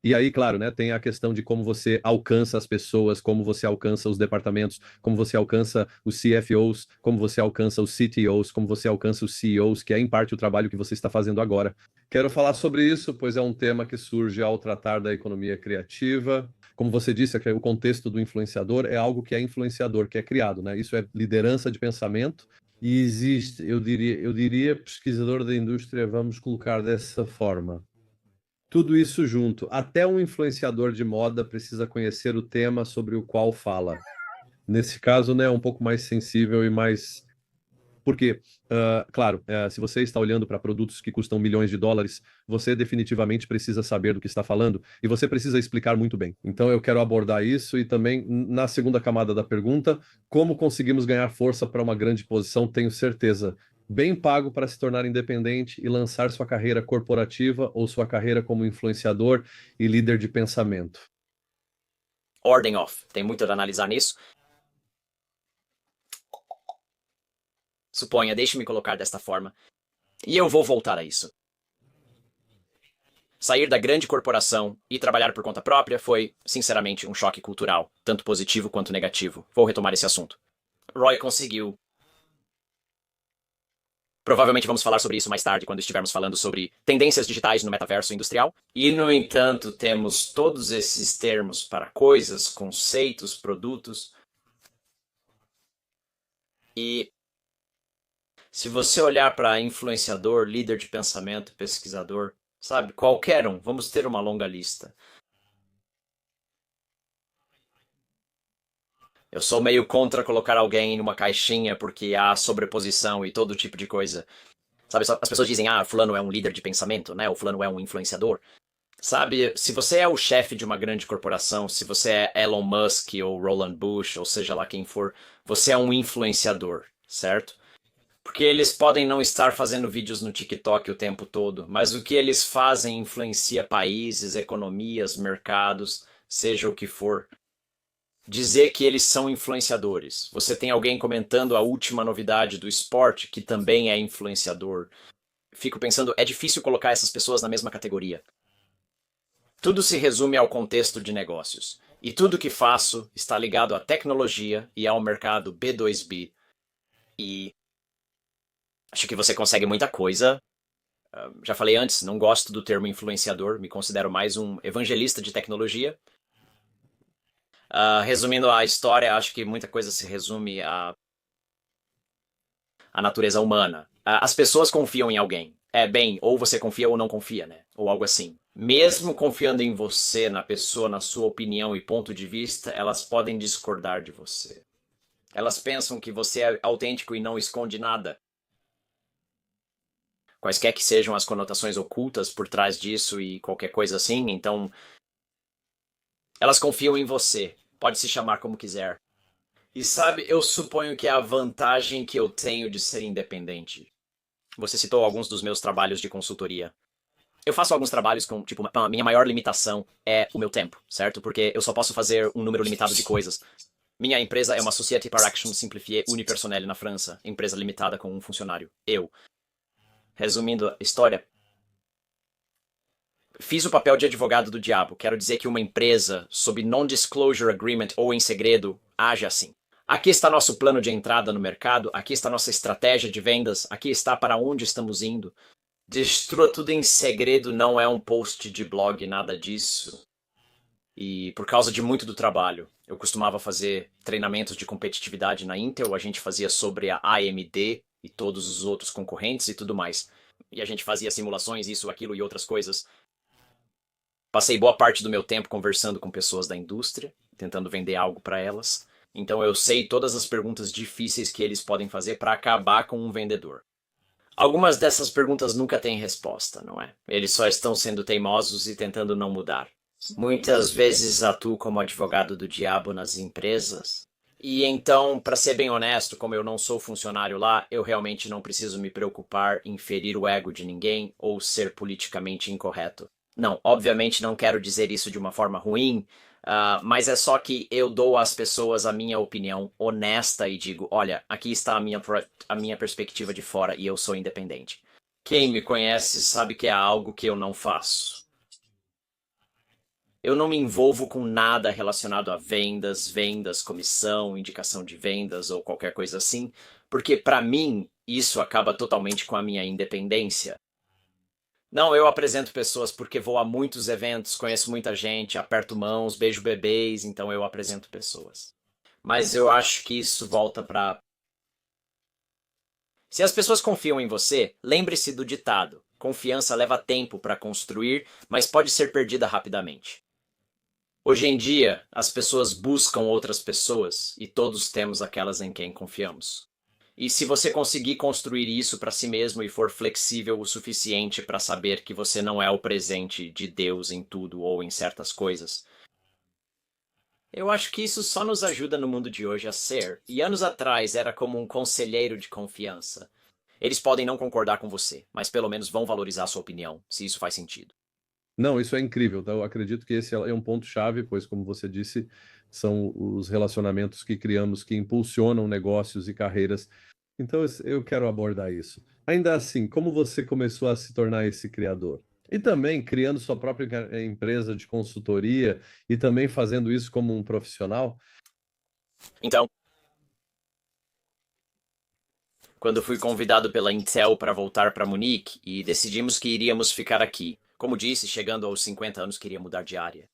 C: E aí, claro, né, tem a questão de como você alcança as pessoas, como você alcança os departamentos, como você alcança os CFOs, como você alcança os CTOs, como você alcança os CEOs, que é em parte o trabalho que você está fazendo agora. Quero falar sobre isso, pois é um tema que surge ao tratar da economia criativa. Como você disse, o contexto do influenciador é algo que é influenciador, que é criado, né? Isso é liderança de pensamento. E existe, eu diria, pesquisador da indústria, vamos colocar dessa forma. Tudo isso junto. Até um influenciador de moda precisa conhecer o tema sobre o qual fala. Nesse caso, né, é um pouco mais sensível e mais. Porque, claro, se você está olhando para produtos que custam milhões de dólares, você definitivamente precisa saber do que está falando e você precisa explicar muito bem. Então, eu quero abordar isso e também, na segunda camada da pergunta, como conseguimos ganhar força para uma grande posição, tenho certeza. Bem pago para se tornar independente e lançar sua carreira corporativa ou sua carreira como influenciador e líder de pensamento.
A: Ordem off. Tem muito a analisar nisso. Suponha, deixe-me colocar desta forma. E eu vou voltar a isso. Sair da grande corporação e trabalhar por conta própria foi, sinceramente, um choque cultural, tanto positivo quanto negativo. Vou retomar esse assunto. Roy conseguiu. Provavelmente vamos falar sobre isso mais tarde, quando estivermos falando sobre tendências digitais no metaverso industrial. E, no entanto, temos todos esses termos para coisas, conceitos, produtos. E se você olhar para influenciador, líder de pensamento, pesquisador, sabe, qualquer um, vamos ter uma longa lista. Eu sou meio contra colocar alguém numa caixinha porque há sobreposição e todo tipo de coisa. Sabe, as pessoas dizem, fulano é um líder de pensamento, né? Ou fulano é um influenciador. Sabe, se você é o chefe de uma grande corporação, se você é Elon Musk ou Roland Bush, ou seja lá quem for, você é um influenciador, certo? Porque eles podem não estar fazendo vídeos no TikTok o tempo todo, mas o que eles fazem influencia países, economias, mercados, seja o que for. Dizer que eles são influenciadores. Você tem alguém comentando a última novidade do esporte, que também é influenciador. Fico pensando, é difícil colocar essas pessoas na mesma categoria. Tudo se resume ao contexto de negócios. E tudo que faço está ligado à tecnologia e ao mercado B2B. E acho que você consegue muita coisa. Já falei antes, não gosto do termo influenciador, me considero mais um evangelista de tecnologia. Resumindo a história, acho que muita coisa se resume à natureza humana. As pessoas confiam em alguém. Bem, ou você confia ou não confia, né? Ou algo assim. Mesmo confiando em você, na pessoa, na sua opinião e ponto de vista, elas podem discordar de você. Elas pensam que você é autêntico e não esconde nada. Quaisquer que sejam as conotações ocultas por trás disso e qualquer coisa assim, então elas confiam em você. Pode se chamar como quiser. E sabe, eu suponho que é a vantagem que eu tenho de ser independente. Você citou alguns dos meus trabalhos de consultoria. Eu faço alguns trabalhos com, tipo, a minha maior limitação é o meu tempo, certo? Porque eu só posso fazer um número limitado de coisas. Minha empresa é uma Société par Action Simplifiée Unipersonnelle na França, empresa limitada com um funcionário. Eu. Resumindo a história, fiz o papel de advogado do diabo. Quero dizer que uma empresa, sob non-disclosure agreement ou em segredo, age assim. Aqui está nosso plano de entrada no mercado, aqui está nossa estratégia de vendas, aqui está para onde estamos indo. Destrua tudo em segredo, não é um post de blog, nada disso. E por causa de muito do trabalho, eu costumava fazer treinamentos de competitividade na Intel, a gente fazia sobre a AMD e todos os outros concorrentes e tudo mais. E a gente fazia simulações, isso, aquilo e outras coisas. Passei boa parte do meu tempo conversando com pessoas da indústria, tentando vender algo para elas. Então eu sei todas as perguntas difíceis que eles podem fazer para acabar com um vendedor. Algumas dessas perguntas nunca têm resposta, não é? Eles só estão sendo teimosos e tentando não mudar. Muitas vezes atuo como advogado do diabo nas empresas. E então, para ser bem honesto, como eu não sou funcionário lá, eu realmente não preciso me preocupar em ferir o ego de ninguém ou ser politicamente incorreto. Não, obviamente não quero dizer isso de uma forma ruim, mas é só que eu dou às pessoas a minha opinião honesta e digo, olha, aqui está a minha perspectiva de fora e eu sou independente. Quem me conhece sabe que é algo que eu não faço. Eu não me envolvo com nada relacionado a vendas, comissão, indicação de vendas ou qualquer coisa assim, porque para mim isso acaba totalmente com a minha independência. Não, eu apresento pessoas porque vou a muitos eventos, conheço muita gente, aperto mãos, beijo bebês, então eu apresento pessoas. Mas eu acho que isso volta para. Se as pessoas confiam em você, lembre-se do ditado: confiança leva tempo para construir, mas pode ser perdida rapidamente. Hoje em dia, as pessoas buscam outras pessoas e todos temos aquelas em quem confiamos. E se você conseguir construir isso para si mesmo e for flexível o suficiente para saber que você não é o presente de Deus em tudo ou em certas coisas, eu acho que isso só nos ajuda no mundo de hoje a ser. E anos atrás era como um conselheiro de confiança. Eles podem não concordar com você, mas pelo menos vão valorizar a sua opinião, se isso faz sentido.
C: Não, isso é incrível. Então, eu acredito que esse é um ponto-chave, pois, como você disse, são os relacionamentos que criamos que impulsionam negócios e carreiras. Então, eu quero abordar isso. Ainda assim, como você começou a se tornar esse criador? E também criando sua própria empresa de consultoria e também fazendo isso como um profissional?
A: Então, quando fui convidado pela Intel para voltar para Munique e decidimos que iríamos ficar aqui. Como disse, chegando aos 50 anos queria mudar de área.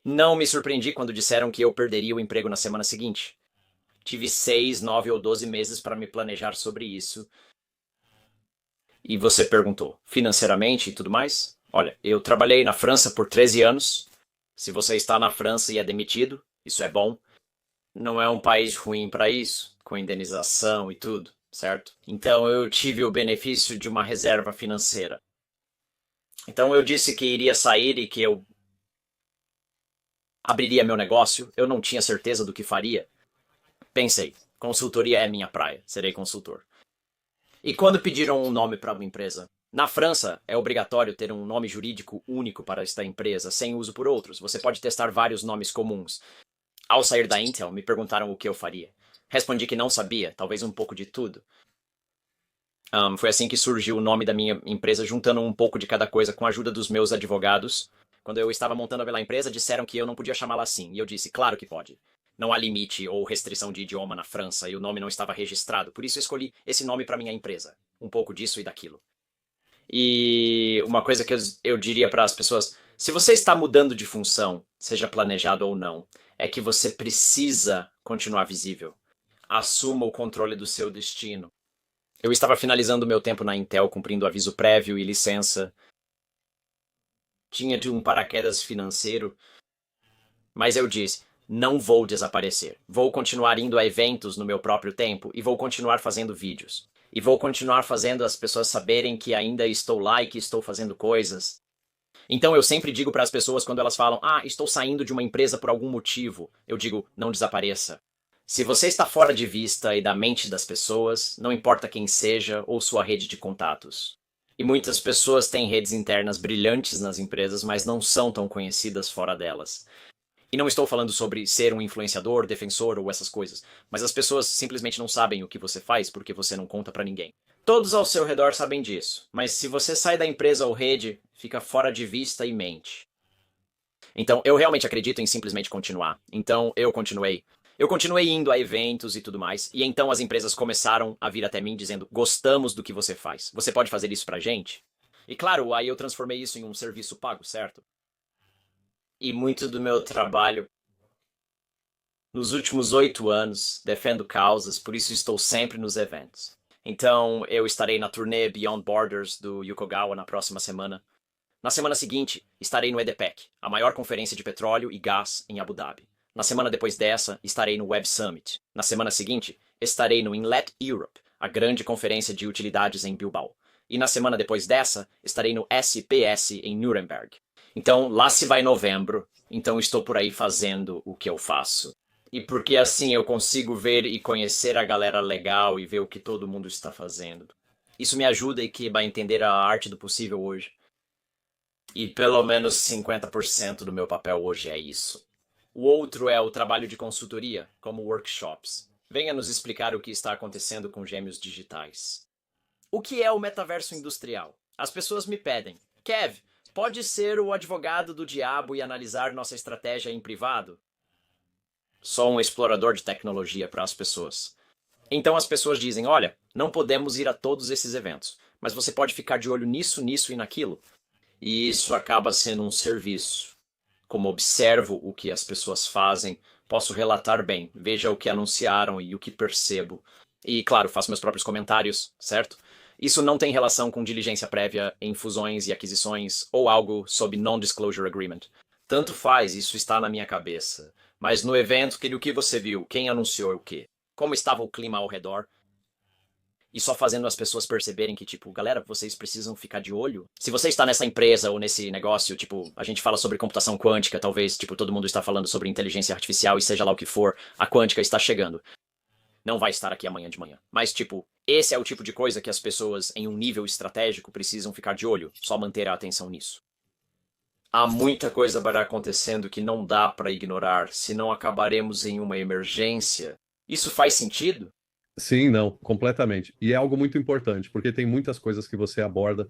A: Não me surpreendi quando disseram que eu perderia o emprego na semana seguinte. Tive 6, 9 ou 12 meses para me planejar sobre isso. E você perguntou, financeiramente e tudo mais? Olha, eu trabalhei na França por 13 anos. Se você está na França e é demitido, isso é bom. Não é um país ruim para isso, com indenização e tudo, certo? Então eu tive o benefício de uma reserva financeira. Então eu disse que iria sair e que eu abriria meu negócio. Eu não tinha certeza do que faria. Pensei, consultoria é minha praia, serei consultor. E quando pediram um nome para uma empresa? Na França, é obrigatório ter um nome jurídico único para esta empresa, sem uso por outros. Você pode testar vários nomes comuns. Ao sair da Intel, me perguntaram o que eu faria. Respondi que não sabia, talvez um pouco de tudo. Foi assim que surgiu o nome da minha empresa, juntando um pouco de cada coisa com a ajuda dos meus advogados. Quando eu estava montando pela empresa, disseram que eu não podia chamá-la assim. E eu disse, claro que pode. Não há limite ou restrição de idioma na França e o nome não estava registrado. Por isso eu escolhi esse nome para minha empresa. Um pouco disso e daquilo. E uma coisa que eu diria para as pessoas, se você está mudando de função, seja planejado ou não, é que você precisa continuar visível. Assuma o controle do seu destino. Eu estava finalizando meu tempo na Intel, cumprindo aviso prévio e licença. Tinha de um paraquedas financeiro, mas eu disse, não vou desaparecer. Vou continuar indo a eventos no meu próprio tempo e vou continuar fazendo vídeos. E vou continuar fazendo as pessoas saberem que ainda estou lá e que estou fazendo coisas. Então eu sempre digo para as pessoas quando elas falam, estou saindo de uma empresa por algum motivo, eu digo, não desapareça. Se você está fora de vista e da mente das pessoas, não importa quem seja ou sua rede de contatos. E muitas pessoas têm redes internas brilhantes nas empresas, mas não são tão conhecidas fora delas. E não estou falando sobre ser um influenciador, defensor ou essas coisas, mas as pessoas simplesmente não sabem o que você faz porque você não conta para ninguém. Todos ao seu redor sabem disso, mas se você sai da empresa ou rede, fica fora de vista e mente. Então, eu realmente acredito em simplesmente continuar. Então, eu continuei. Eu continuei indo a eventos e tudo mais, e então as empresas começaram a vir até mim dizendo, gostamos do que você faz. Você pode fazer isso pra gente? E claro, aí eu transformei isso em um serviço pago, certo? E muito do meu trabalho nos últimos 8 anos defendo causas, por isso estou sempre nos eventos. Então, eu estarei na turnê Beyond Borders do Yokogawa na próxima semana. Na semana seguinte, estarei no EDPEC, a maior conferência de petróleo e gás em Abu Dhabi. Na semana depois dessa, estarei no Web Summit. Na semana seguinte, estarei no Inlet Europe, a grande conferência de utilidades em Bilbao. E na semana depois dessa, estarei no SPS em Nuremberg. Então, lá se vai novembro, então estou por aí fazendo o que eu faço. E porque assim eu consigo ver e conhecer a galera legal e ver o que todo mundo está fazendo. Isso me ajuda e que vai entender a arte do possível hoje. E pelo menos 50% do meu papel hoje é isso. O outro é o trabalho de consultoria, como workshops. Venha nos explicar o que está acontecendo com gêmeos digitais. O que é o metaverso industrial? As pessoas me pedem, Kev, pode ser o advogado do diabo e analisar nossa estratégia em privado? Sou um explorador de tecnologia para as pessoas. Então as pessoas dizem, olha, não podemos ir a todos esses eventos, mas você pode ficar de olho nisso, nisso e naquilo. E isso acaba sendo um serviço. Como observo o que as pessoas fazem, posso relatar bem, veja o que anunciaram e o que percebo. E, claro, faço meus próprios comentários, certo? Isso não tem relação com diligência prévia em fusões e aquisições ou algo sob Non-Disclosure Agreement. Tanto faz, isso está na minha cabeça. Mas no evento, o que você viu? Quem anunciou o quê? Como estava o clima ao redor? E só fazendo as pessoas perceberem que, tipo, galera, vocês precisam ficar de olho. Se você está nessa empresa ou nesse negócio, tipo, a gente fala sobre computação quântica, talvez, tipo, todo mundo está falando sobre inteligência artificial e seja lá o que for, a quântica está chegando. Não vai estar aqui amanhã de manhã. Mas, tipo, esse é o tipo de coisa que as pessoas, em um nível estratégico, precisam ficar de olho. Só manter a atenção nisso. Há muita coisa para acontecendo que não dá para ignorar, senão acabaremos em uma emergência. Isso faz sentido?
C: Sim, não, completamente. E é algo muito importante, porque tem muitas coisas que você aborda.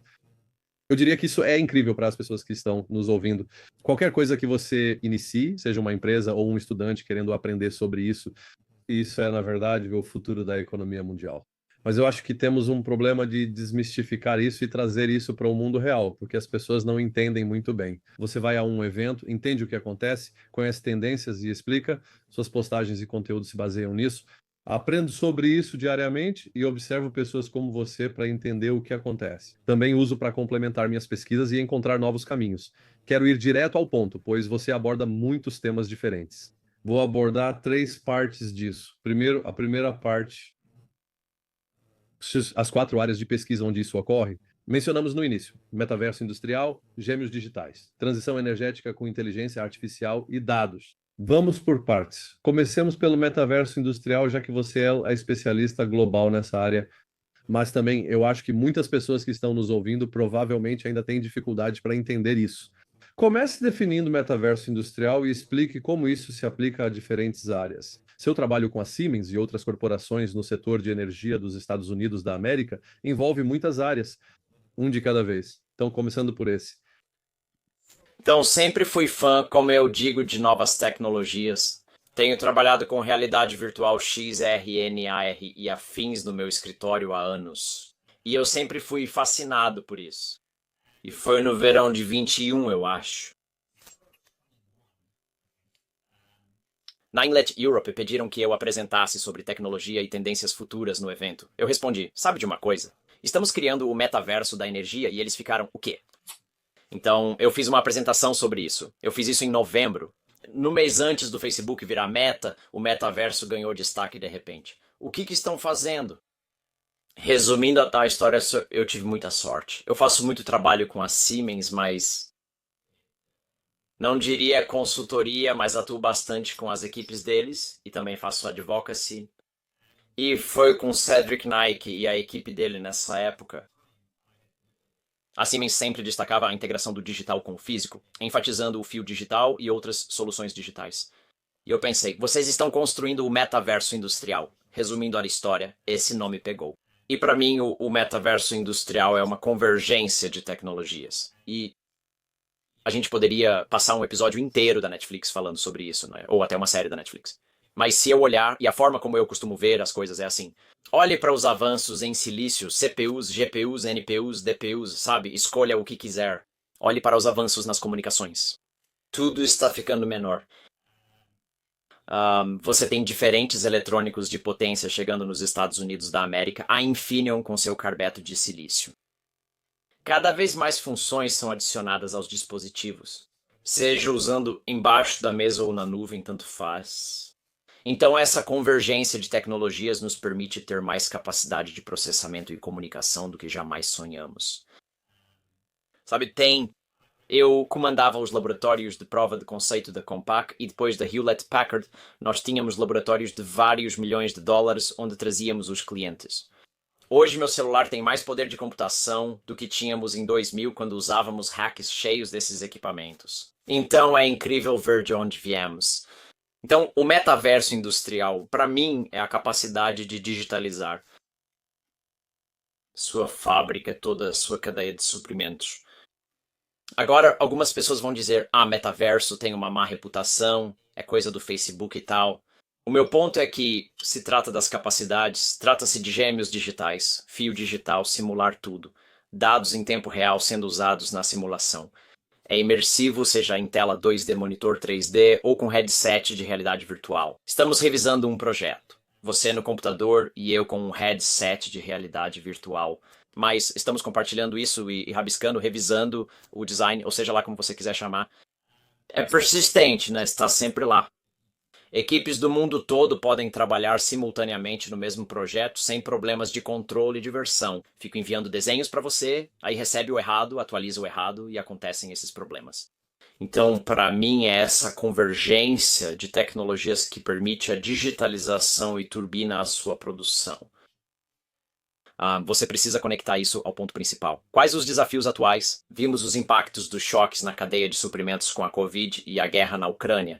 C: Eu diria que isso é incrível para as pessoas que estão nos ouvindo. Qualquer coisa que você inicie, seja uma empresa ou um estudante querendo aprender sobre isso é, na verdade, o futuro da economia mundial. Mas eu acho que temos um problema de desmistificar isso e trazer isso para o mundo real, porque as pessoas não entendem muito bem. Você vai a um evento, entende o que acontece, conhece tendências e explica, suas postagens e conteúdos se baseiam nisso. Aprendo sobre isso diariamente e observo pessoas como você para entender o que acontece. Também uso para complementar minhas pesquisas e encontrar novos caminhos. Quero ir direto ao ponto, pois você aborda muitos temas diferentes. Vou abordar 3 partes disso. Primeiro, a primeira parte, as 4 áreas de pesquisa onde isso ocorre. Mencionamos no início: metaverso industrial, gêmeos digitais, transição energética com inteligência artificial e dados. Vamos por partes. Comecemos pelo metaverso industrial, já que você é a especialista global nessa área, mas também eu acho que muitas pessoas que estão nos ouvindo provavelmente ainda têm dificuldade para entender isso. Comece definindo o metaverso industrial e explique como isso se aplica a diferentes áreas. Seu trabalho com a Siemens e outras corporações no setor de energia dos Estados Unidos da América envolve muitas áreas, um de cada vez. Então, começando por esse.
A: Então, sempre fui fã, como eu digo, de novas tecnologias. Tenho trabalhado com realidade virtual XR, NR e afins no meu escritório há anos. E eu sempre fui fascinado por isso. E foi no verão de 21, eu acho. Na Inlet Europe pediram que eu apresentasse sobre tecnologia e tendências futuras no evento. Eu respondi, sabe de uma coisa? Estamos criando o metaverso da energia e eles ficaram, o quê? Então, eu fiz uma apresentação sobre isso. Eu fiz isso em novembro. No mês antes do Facebook virar meta, o metaverso ganhou destaque de repente. O que estão fazendo? Resumindo a história, eu tive muita sorte. Eu faço muito trabalho com a Siemens, mas não diria consultoria, mas atuo bastante com as equipes deles e também faço advocacy. E foi com Cedric Nike e a equipe dele nessa época. A Siemens sempre destacava a integração do digital com o físico, enfatizando o fio digital e outras soluções digitais. E eu pensei, vocês estão construindo o metaverso industrial. Resumindo a história, esse nome pegou. E para mim, o metaverso industrial é uma convergência de tecnologias. E a gente poderia passar um episódio inteiro da Netflix falando sobre isso, né? Ou até uma série da Netflix. Mas se eu olhar, e a forma como eu costumo ver as coisas é assim, olhe para os avanços em silício, CPUs, GPUs, NPUs, DPUs, sabe? Escolha o que quiser. Olhe para os avanços nas comunicações. Tudo está ficando menor. Você tem diferentes eletrônicos de potência chegando nos Estados Unidos da América, a Infineon com seu carbeto de silício. Cada vez mais funções são adicionadas aos dispositivos, seja usando embaixo da mesa ou na nuvem, tanto faz. Então essa convergência de tecnologias nos permite ter mais capacidade de processamento e comunicação do que jamais sonhamos. Sabe, eu comandava os laboratórios de prova de conceito da Compaq e depois da Hewlett-Packard nós tínhamos laboratórios de vários milhões de dólares onde trazíamos os clientes. Hoje meu celular tem mais poder de computação do que tínhamos em 2000 quando usávamos hacks cheios desses equipamentos. Então é incrível ver de onde viemos. Então o metaverso industrial, para mim, é a capacidade de digitalizar sua fábrica, toda a sua cadeia de suprimentos. Agora, algumas pessoas vão dizer, metaverso tem uma má reputação, é coisa do Facebook e tal. O meu ponto é que se trata das capacidades, trata-se de gêmeos digitais, fio digital, simular tudo, dados em tempo real sendo usados na simulação. É imersivo, seja em tela 2D, monitor 3D ou com headset de realidade virtual. Estamos revisando um projeto. Você no computador e eu com um headset de realidade virtual. Mas estamos compartilhando isso e rabiscando, revisando o design, ou seja lá como você quiser chamar. É persistente, né? Está sempre lá. Equipes do mundo todo podem trabalhar simultaneamente no mesmo projeto sem problemas de controle e diversão. Fico enviando desenhos para você, aí recebe o errado, atualiza o errado e acontecem esses problemas. Então, para mim, é essa convergência de tecnologias que permite a digitalização e turbina a sua produção. Você precisa conectar isso ao ponto principal. Quais os desafios atuais? Vimos os impactos dos choques na cadeia de suprimentos com a Covid e a guerra na Ucrânia.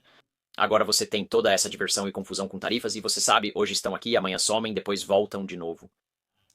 A: Agora você tem toda essa diversão e confusão com tarifas e você sabe, hoje estão aqui, amanhã somem, depois voltam de novo.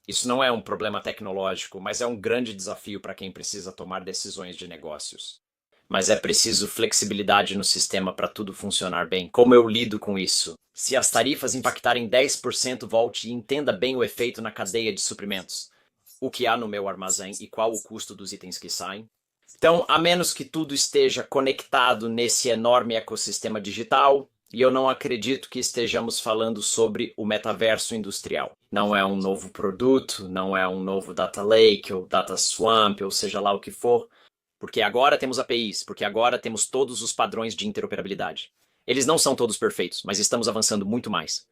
A: Isso não é um problema tecnológico, mas é um grande desafio para quem precisa tomar decisões de negócios. Mas é preciso flexibilidade no sistema para tudo funcionar bem. Como eu lido com isso? Se as tarifas impactarem 10%, volte e entenda bem o efeito na cadeia de suprimentos. O que há no meu armazém e qual o custo dos itens que saem. Então, a menos que tudo esteja conectado nesse enorme ecossistema digital, e eu não acredito que estejamos falando sobre o metaverso industrial. Não é um novo produto, não é um novo data lake ou data swamp, ou seja lá o que for, porque agora temos APIs, porque agora temos todos os padrões de interoperabilidade. Eles não são todos perfeitos, mas estamos avançando muito mais.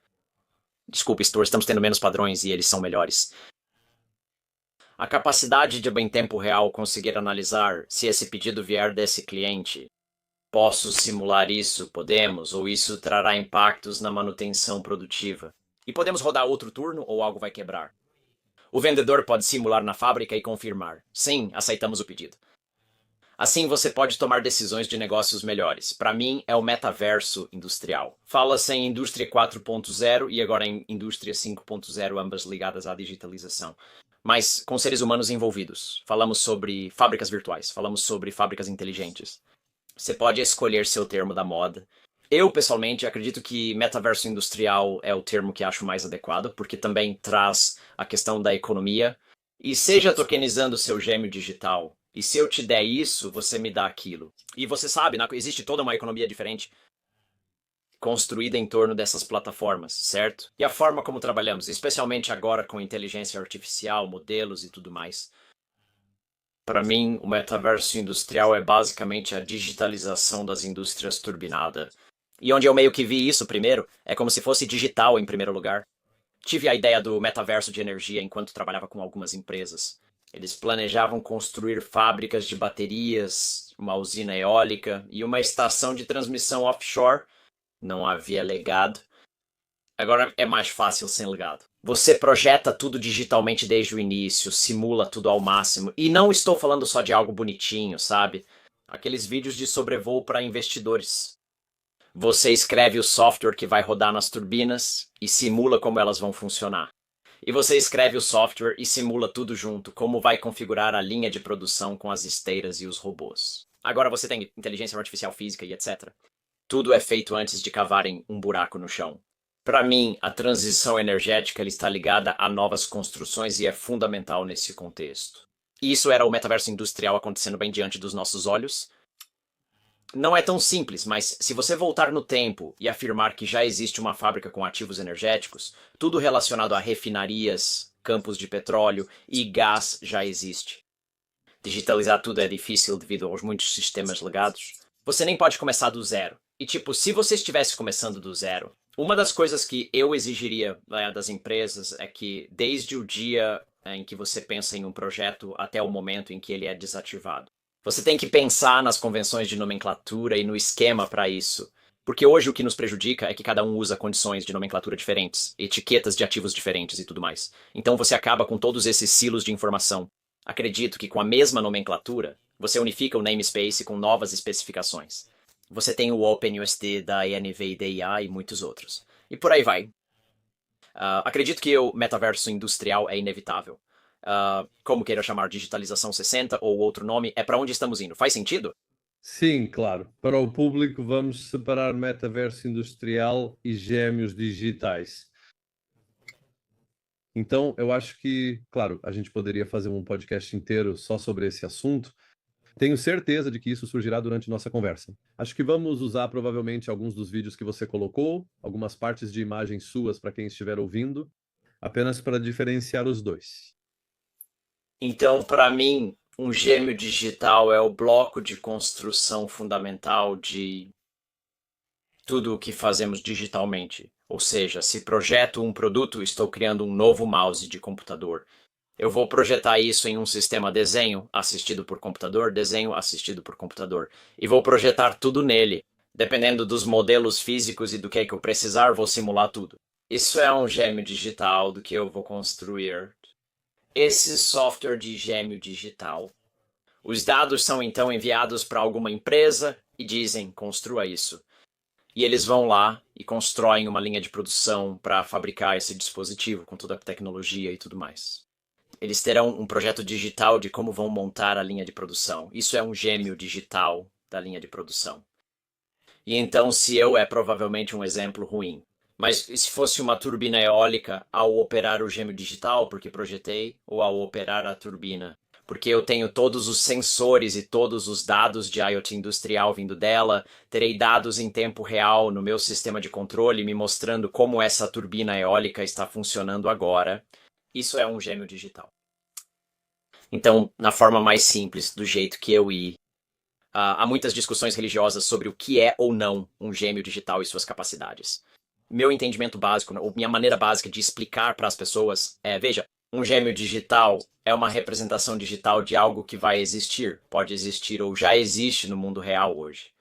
A: Desculpa, estamos tendo menos padrões e eles são melhores. A capacidade de, em tempo real, conseguir analisar se esse pedido vier desse cliente. Posso simular isso? Podemos? Ou isso trará impactos na manutenção produtiva? E podemos rodar outro turno ou algo vai quebrar? O vendedor pode simular na fábrica e confirmar. Sim, aceitamos o pedido. Assim você pode tomar decisões de negócios melhores. Para mim, é o metaverso industrial. Fala-se em indústria 4.0 e agora em indústria 5.0, ambas ligadas à digitalização. Mas com seres humanos envolvidos. Falamos sobre fábricas virtuais, falamos sobre fábricas inteligentes. Você pode escolher seu termo da moda. Eu, pessoalmente, acredito que metaverso industrial é o termo que acho mais adequado, porque também traz a questão da economia. E seja tokenizando seu gêmeo digital, e se eu te der isso, você me dá aquilo. E você sabe, existe toda uma economia diferente construída em torno dessas plataformas, certo? E a forma como trabalhamos, especialmente agora com inteligência artificial, modelos e tudo mais. Para mim, o metaverso industrial é basicamente a digitalização das indústrias turbinada. E onde eu meio que vi isso primeiro, é como se fosse digital em primeiro lugar. Tive a ideia do metaverso de energia enquanto trabalhava com algumas empresas. Eles planejavam construir fábricas de baterias, uma usina eólica e uma estação de transmissão offshore. Não havia legado. Agora é mais fácil sem legado. Você projeta tudo digitalmente desde o início, simula tudo ao máximo. E não estou falando só de algo bonitinho, sabe? Aqueles vídeos de sobrevoo para investidores. Você escreve o software que vai rodar nas turbinas e simula como elas vão funcionar. E você escreve o software e simula tudo junto, como vai configurar a linha de produção com as esteiras e os robôs. Agora você tem inteligência artificial física e etc. Tudo é feito antes de cavarem um buraco no chão. Para mim, a transição energética está ligada a novas construções e é fundamental nesse contexto. E isso era o metaverso industrial acontecendo bem diante dos nossos olhos. Não é tão simples, mas se você voltar no tempo e afirmar que já existe uma fábrica com ativos energéticos, tudo relacionado a refinarias, campos de petróleo e gás já existe. Digitalizar tudo é difícil devido aos muitos sistemas legados. Você nem pode começar do zero. E se você estivesse começando do zero, uma das coisas que eu exigiria das empresas é que desde o dia em que você pensa em um projeto até o momento em que ele é desativado, você tem que pensar nas convenções de nomenclatura e no esquema para isso. Porque hoje o que nos prejudica é que cada um usa condições de nomenclatura diferentes, etiquetas de ativos diferentes e tudo mais. Então você acaba com todos esses silos de informação. Acredito que com a mesma nomenclatura, você unifica o namespace com novas especificações. Você tem o OpenUSD da NVIDIA e muitos outros. E por aí vai. Acredito que o metaverso industrial é inevitável. como queira chamar, digitalização 60 ou outro nome, é para onde estamos indo. Faz sentido?
C: Sim, claro. Para o público, vamos separar metaverso industrial e gêmeos digitais. Então, eu acho que, claro, a gente poderia fazer um podcast inteiro só sobre esse assunto. Tenho certeza de que isso surgirá durante nossa conversa. Acho que vamos usar provavelmente alguns dos vídeos que você colocou, algumas partes de imagens suas para quem estiver ouvindo, apenas para diferenciar os dois.
A: Então, para mim, um gêmeo digital é o bloco de construção fundamental de tudo o que fazemos digitalmente. Ou seja, se projeto um produto, estou criando um novo mouse de computador. Eu vou projetar isso em um sistema desenho assistido por computador, desenho assistido por computador. E vou projetar tudo nele. Dependendo dos modelos físicos e do que eu precisar, vou simular tudo. Isso é um gêmeo digital do que eu vou construir. Esse software de gêmeo digital. Os dados são então enviados para alguma empresa e dizem, construa isso. E eles vão lá e constroem uma linha de produção para fabricar esse dispositivo com toda a tecnologia e tudo mais. Eles terão um projeto digital de como vão montar a linha de produção. Isso é um gêmeo digital da linha de produção. E então, se eu é provavelmente um exemplo ruim. Mas se fosse uma turbina eólica, ao operar o gêmeo digital, porque projetei, ou ao operar a turbina, porque eu tenho todos os sensores e todos os dados de IoT industrial vindo dela, terei dados em tempo real no meu sistema de controle me mostrando como essa turbina eólica está funcionando agora. Isso é um gêmeo digital. Então, na forma mais simples, do jeito que eu ia, há muitas discussões religiosas sobre o que é ou não um gêmeo digital e suas capacidades. Meu entendimento básico, ou minha maneira básica de explicar para as pessoas é, veja, um gêmeo digital é uma representação digital de algo que vai existir, pode existir ou já existe no mundo real hoje.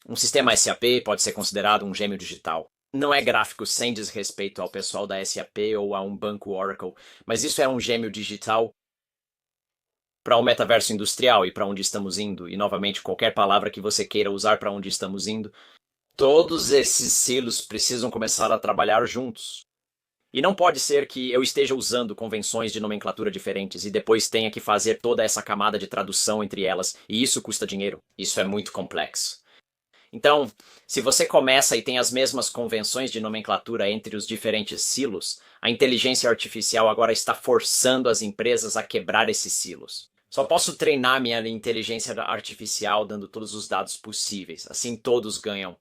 A: Um sistema SAP pode ser considerado um gêmeo digital. Não é gráfico sem desrespeito ao pessoal da SAP ou a um banco Oracle, mas isso é um gêmeo digital para o metaverso industrial e para onde estamos indo. E, novamente, qualquer palavra que você queira usar para onde estamos indo, todos esses silos precisam começar a trabalhar juntos. E não pode ser que eu esteja usando convenções de nomenclatura diferentes e depois tenha que fazer toda essa camada de tradução entre elas, e isso custa dinheiro. Isso é muito complexo. Então, se você começa e tem as mesmas convenções de nomenclatura entre os diferentes silos, a inteligência artificial agora está forçando as empresas a quebrar esses silos. Só posso treinar minha inteligência artificial dando todos os dados possíveis, assim todos ganham.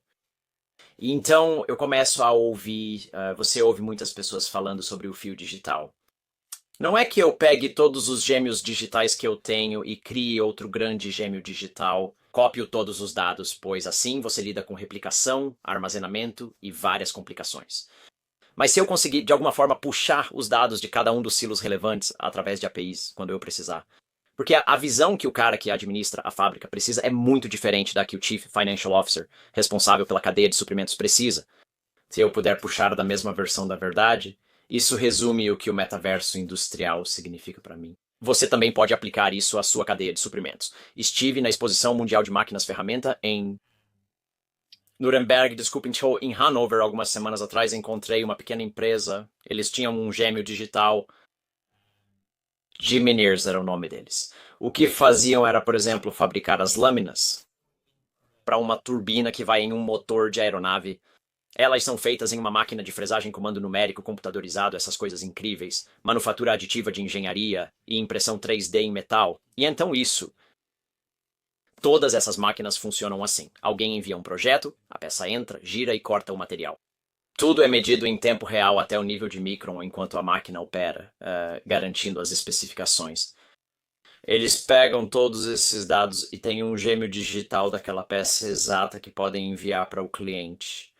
A: E então eu começo a ouvir, você ouve muitas pessoas falando sobre o fio digital. Não é que eu pegue todos os gêmeos digitais que eu tenho e crie outro grande gêmeo digital, copio todos os dados, pois assim você lida com replicação, armazenamento e várias complicações. Mas se eu conseguir de alguma forma puxar os dados de cada um dos silos relevantes através de APIs, quando eu precisar, porque a visão que o cara que administra a fábrica precisa é muito diferente da que o Chief Financial Officer, responsável pela cadeia de suprimentos, precisa. Se eu puder puxar da mesma versão da verdade, isso resume o que o metaverso industrial significa para mim. Você também pode aplicar isso à sua cadeia de suprimentos. Estive na Exposição Mundial de Máquinas Ferramenta em Nuremberg, em Hanover, algumas semanas atrás, encontrei uma pequena empresa. Eles tinham um gêmeo digital. Gemineers era o nome deles. O que faziam era, por exemplo, fabricar as lâminas para uma turbina que vai em um motor de aeronave. Elas são feitas em uma máquina de fresagem comando numérico computadorizado, essas coisas incríveis, manufatura aditiva de engenharia e impressão 3D em metal. E então isso. Todas essas máquinas funcionam assim. Alguém envia um projeto, a peça entra, gira e corta o material. Tudo é medido em tempo real até o nível de micron enquanto a máquina opera, garantindo as especificações. Eles pegam todos esses dados e têm um gêmeo digital daquela peça exata que podem enviar para o cliente.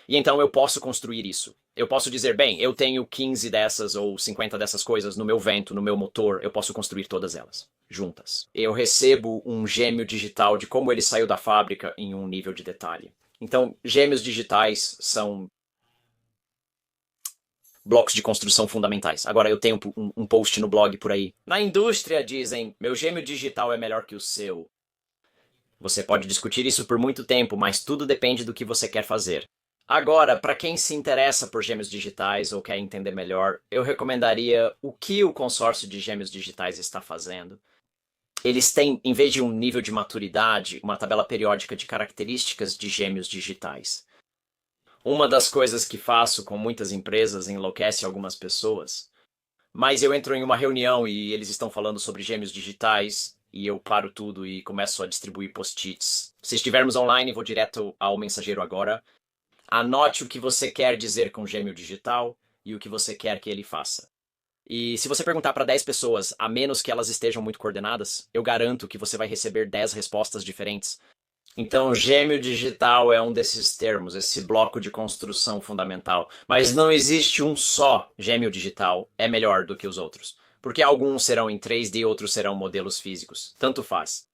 A: E então eu posso construir isso. Eu posso dizer, bem, eu tenho 15 dessas ou 50 dessas coisas no meu vento, no meu motor, eu posso construir todas elas, juntas. Eu recebo um gêmeo digital de como ele saiu da fábrica em um nível de detalhe. Então, gêmeos digitais são blocos de construção fundamentais. Agora, eu tenho um post no blog por aí. Na indústria dizem, meu gêmeo digital é melhor que o seu. Você pode discutir isso por muito tempo, mas tudo depende do que você quer fazer. Agora, para quem se interessa por gêmeos digitais ou quer entender melhor, eu recomendaria o que o consórcio de gêmeos digitais está fazendo. Eles têm, em vez de um nível de maturidade, uma tabela periódica de características de gêmeos digitais. Uma das coisas que faço com muitas empresas enlouquece algumas pessoas, mas eu entro em uma reunião e eles estão falando sobre gêmeos digitais e eu paro tudo e começo a distribuir post-its. Se estivermos online, vou direto ao mensageiro agora. Anote o que você quer dizer com gêmeo digital e o que você quer que ele faça. E se você perguntar para 10 pessoas, a menos que elas estejam muito coordenadas, eu garanto que você vai receber 10 respostas diferentes. Então, gêmeo digital é um desses termos, esse bloco de construção fundamental. Mas não existe um só gêmeo digital é melhor do que os outros. Porque alguns serão em 3D e outros serão modelos físicos. Tanto faz.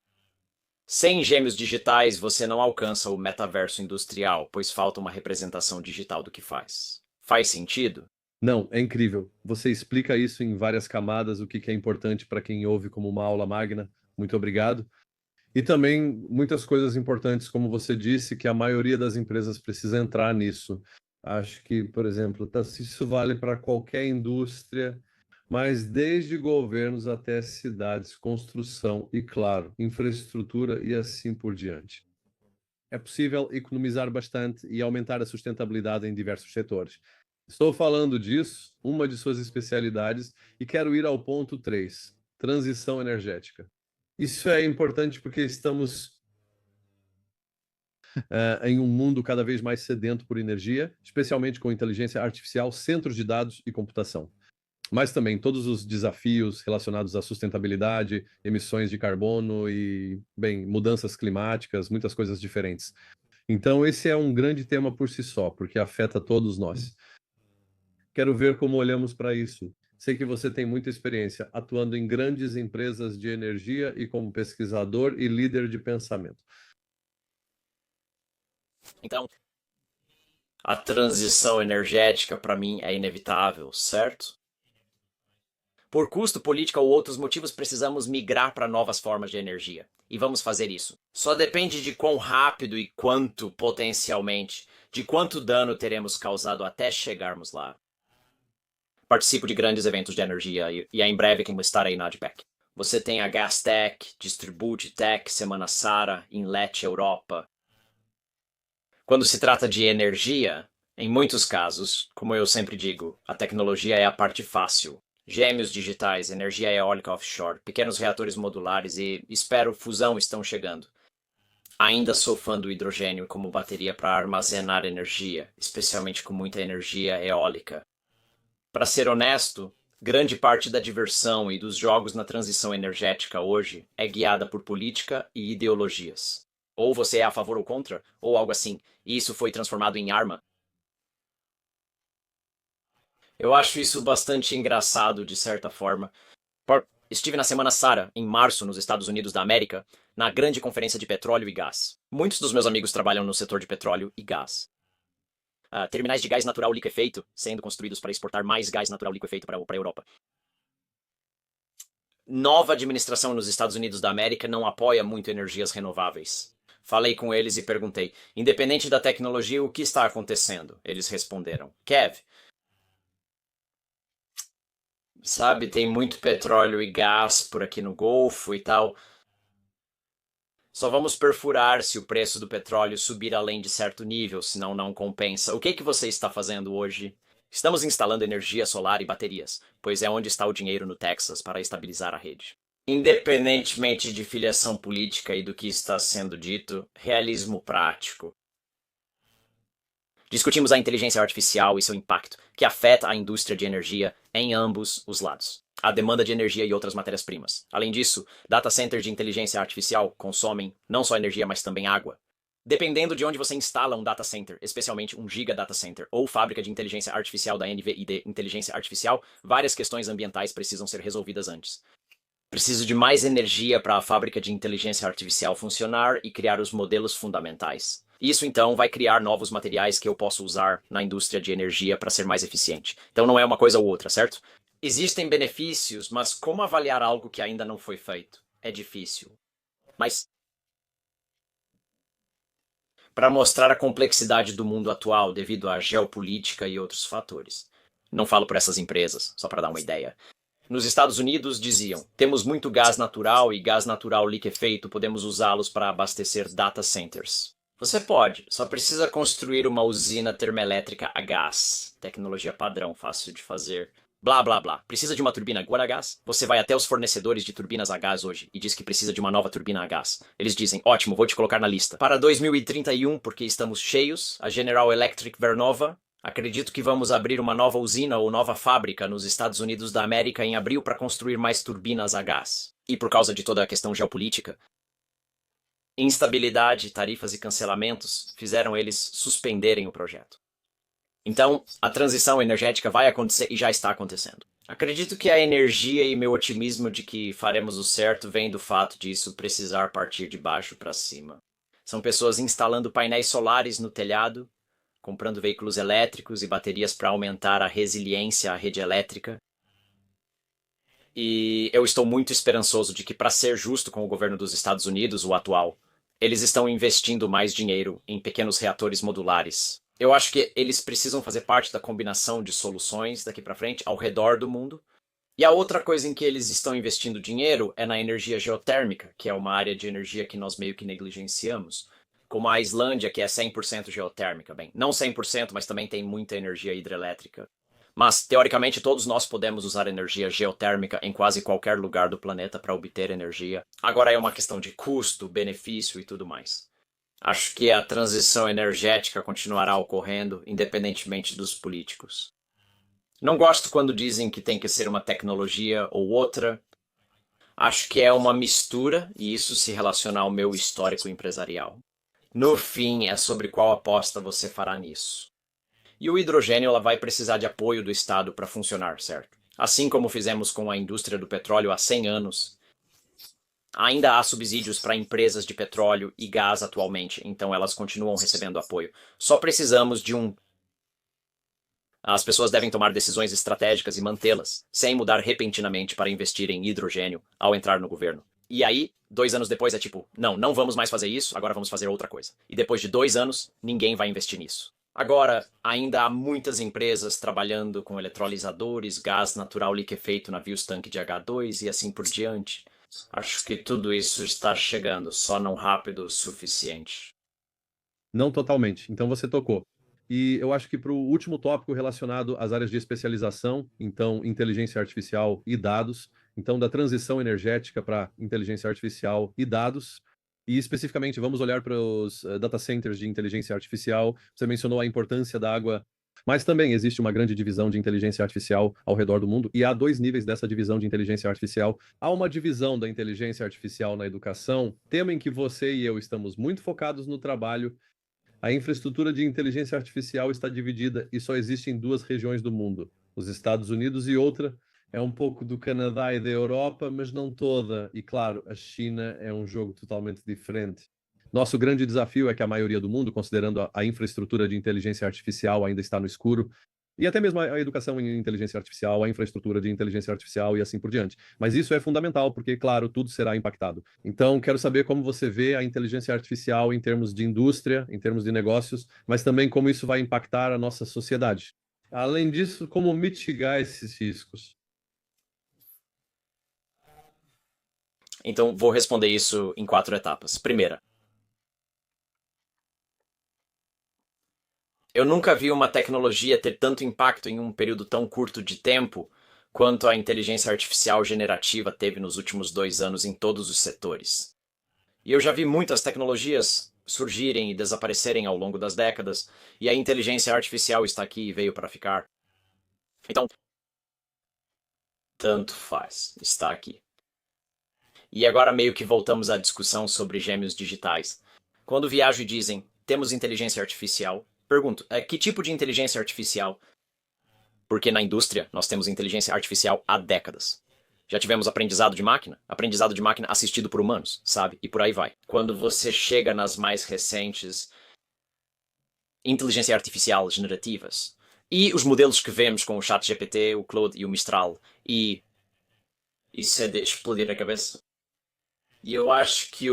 A: Sem gêmeos digitais, você não alcança o metaverso industrial, pois falta uma representação digital do que faz. Faz sentido?
C: Não, é incrível. Você explica isso em várias camadas, o que que é importante para quem ouve como uma aula magna. Muito obrigado. E também muitas coisas importantes, como você disse, que a maioria das empresas precisa entrar nisso. Acho que, por exemplo, isso vale para qualquer indústria, mas desde governos até cidades, construção e, claro, infraestrutura e assim por diante. É possível economizar bastante e aumentar a sustentabilidade em diversos setores. Estou falando disso, uma de suas especialidades, e quero ir ao ponto 3, transição energética. Isso é importante porque estamos em um mundo cada vez mais sedento por energia, especialmente com inteligência artificial, centros de dados e computação. Mas também todos os desafios relacionados à sustentabilidade, emissões de carbono e, bem, mudanças climáticas, muitas coisas diferentes. Então, esse é um grande tema por si só, porque afeta todos nós. Quero ver como olhamos para isso. Sei que você tem muita experiência atuando em grandes empresas de energia e como pesquisador e líder de pensamento.
A: Então, a transição energética para mim é inevitável, certo? Por custo, política ou outros motivos, precisamos migrar para novas formas de energia. E vamos fazer isso. Só depende de quão rápido e quanto potencialmente, de quanto dano teremos causado até chegarmos lá. Participo de grandes eventos de energia e em breve estarei na ADPEC. Você tem a Gastech, Distribute Tech, Semana Sara, Inlet Europa. Quando se trata de energia, em muitos casos, como eu sempre digo, a tecnologia é a parte fácil. Gêmeos digitais, energia eólica offshore, pequenos reatores modulares e, espero, fusão estão chegando. Ainda sou fã do hidrogênio como bateria para armazenar energia, especialmente com muita energia eólica. Para ser honesto, grande parte da diversão e dos jogos na transição energética hoje é guiada por política e ideologias. Ou você é a favor ou contra, ou algo assim, e isso foi transformado em arma. Eu acho isso bastante engraçado, de certa forma. Estive na Semana Sara, em março, nos Estados Unidos da América, na grande conferência de petróleo e gás. Muitos dos meus amigos trabalham no setor de petróleo e gás. Terminais de gás natural liquefeito sendo construídos para exportar mais gás natural liquefeito para a Europa. Nova administração nos Estados Unidos da América não apoia muito energias renováveis. Falei com eles e perguntei, independente da tecnologia, o que está acontecendo? Eles responderam, Kev, sabe, tem muito petróleo e gás por aqui no Golfo e tal. Só vamos perfurar se o preço do petróleo subir além de certo nível, senão não compensa. O que você está fazendo hoje? Estamos instalando energia solar e baterias, pois é onde está o dinheiro no Texas para estabilizar a rede. Independentemente de filiação política e do que está sendo dito, realismo prático. Discutimos a inteligência artificial e seu impacto, que afeta a indústria de energia em ambos os lados. A demanda de energia e outras matérias-primas. Além disso, data centers de inteligência artificial consomem não só energia, mas também água. Dependendo de onde você instala um data center, especialmente um giga data center ou fábrica de inteligência artificial da NVID inteligência artificial, várias questões ambientais precisam ser resolvidas antes. Preciso de mais energia para a fábrica de inteligência artificial funcionar e criar os modelos fundamentais. Isso, então, vai criar novos materiais que eu posso usar na indústria de energia para ser mais eficiente. Então não é uma coisa ou outra, certo? Existem benefícios, mas como avaliar algo que ainda não foi feito? É difícil. para mostrar a complexidade do mundo atual devido à geopolítica e outros fatores. Não falo por essas empresas, só para dar uma ideia. Nos Estados Unidos diziam: temos muito gás natural e gás natural liquefeito, podemos usá-los para abastecer data centers. Você pode, só precisa construir uma usina termoelétrica a gás. Tecnologia padrão, fácil de fazer. Blá blá blá. Precisa de uma turbina agora a gás? Você vai até os fornecedores de turbinas a gás hoje e diz que precisa de uma nova turbina a gás. Eles dizem: ótimo, vou te colocar na lista. Para 2031, porque estamos cheios, a General Electric Vernova. Acredito que vamos abrir uma nova usina ou nova fábrica nos Estados Unidos da América em abril para construir mais turbinas a gás. E por causa de toda a questão geopolítica, instabilidade, tarifas e cancelamentos fizeram eles suspenderem o projeto. Então, a transição energética vai acontecer e já está acontecendo. Acredito que a energia e meu otimismo de que faremos o certo vem do fato de isso precisar partir de baixo para cima. São pessoas instalando painéis solares no telhado, comprando veículos elétricos e baterias para aumentar a resiliência à rede elétrica. E eu estou muito esperançoso de que, para ser justo com o governo dos Estados Unidos, o atual, eles estão investindo mais dinheiro em pequenos reatores modulares. Eu acho que eles precisam fazer parte da combinação de soluções daqui para frente ao redor do mundo. E a outra coisa em que eles estão investindo dinheiro é na energia geotérmica, que é uma área de energia que nós meio que negligenciamos. Como a Islândia, que é 100% geotérmica. Bem, não 100%, mas também tem muita energia hidrelétrica. Mas, teoricamente, todos nós podemos usar energia geotérmica em quase qualquer lugar do planeta para obter energia. Agora é uma questão de custo, benefício e tudo mais. Acho que a transição energética continuará ocorrendo, independentemente dos políticos. Não gosto quando dizem que tem que ser uma tecnologia ou outra. Acho que é uma mistura, e isso se relaciona ao meu histórico empresarial. No fim, é sobre qual aposta você fará nisso. E o hidrogênio ela vai precisar de apoio do Estado para funcionar, certo? Assim como fizemos com a indústria do petróleo há 100 anos. Ainda há subsídios para empresas de petróleo e gás atualmente, então elas continuam recebendo apoio. Só precisamos de um... As pessoas devem tomar decisões estratégicas e mantê-las, sem mudar repentinamente para investir em hidrogênio ao entrar no governo. E aí, 2 anos depois é tipo, não vamos mais fazer isso, agora vamos fazer outra coisa. E depois de 2 anos, ninguém vai investir nisso. Agora, ainda há muitas empresas trabalhando com eletrolisadores, gás natural liquefeito, navios tanque de H2 e assim por diante. Acho que tudo isso está chegando, só não rápido o suficiente.
C: Não totalmente. Então você tocou. E eu acho que para o último tópico relacionado às áreas de especialização, então inteligência artificial e dados, então da transição energética para inteligência artificial e dados, e especificamente vamos olhar para os data centers de inteligência artificial. Você mencionou a importância da água, mas também existe uma grande divisão de inteligência artificial ao redor do mundo, e há 2 níveis dessa divisão de inteligência artificial. Há uma divisão da inteligência artificial na educação, tema em que você e eu estamos muito focados no trabalho. A infraestrutura de inteligência artificial está dividida e só existe em 2 regiões do mundo, os Estados Unidos e outra é um pouco do Canadá e da Europa, mas não toda. E claro, a China é um jogo totalmente diferente. Nosso grande desafio é que a maioria do mundo, considerando a infraestrutura de inteligência artificial, ainda está no escuro. E até mesmo a educação em inteligência artificial, a infraestrutura de inteligência artificial e assim por diante. Mas isso é fundamental, porque, claro, tudo será impactado. Então, quero saber como você vê a inteligência artificial em termos de indústria, em termos de negócios, mas também como isso vai impactar a nossa sociedade. Além disso, como mitigar esses riscos?
A: Então, vou responder isso em 4 etapas. Primeira, eu nunca vi uma tecnologia ter tanto impacto em um período tão curto de tempo quanto a inteligência artificial generativa teve nos últimos 2 anos em todos os setores. E eu já vi muitas tecnologias surgirem e desaparecerem ao longo das décadas, e a inteligência artificial está aqui e veio para ficar. Então, tanto faz, está aqui. E agora meio que voltamos à discussão sobre gêmeos digitais. Quando viajo e dizem, temos inteligência artificial, pergunto, que tipo de inteligência artificial? Porque na indústria nós temos inteligência artificial há décadas. Já tivemos aprendizado de máquina assistido por humanos, sabe? E por aí vai. Quando você chega nas mais recentes inteligência artificial generativas, e os modelos que vemos com o ChatGPT, o Claude e o Mistral, e isso é de explodir a cabeça. E eu acho que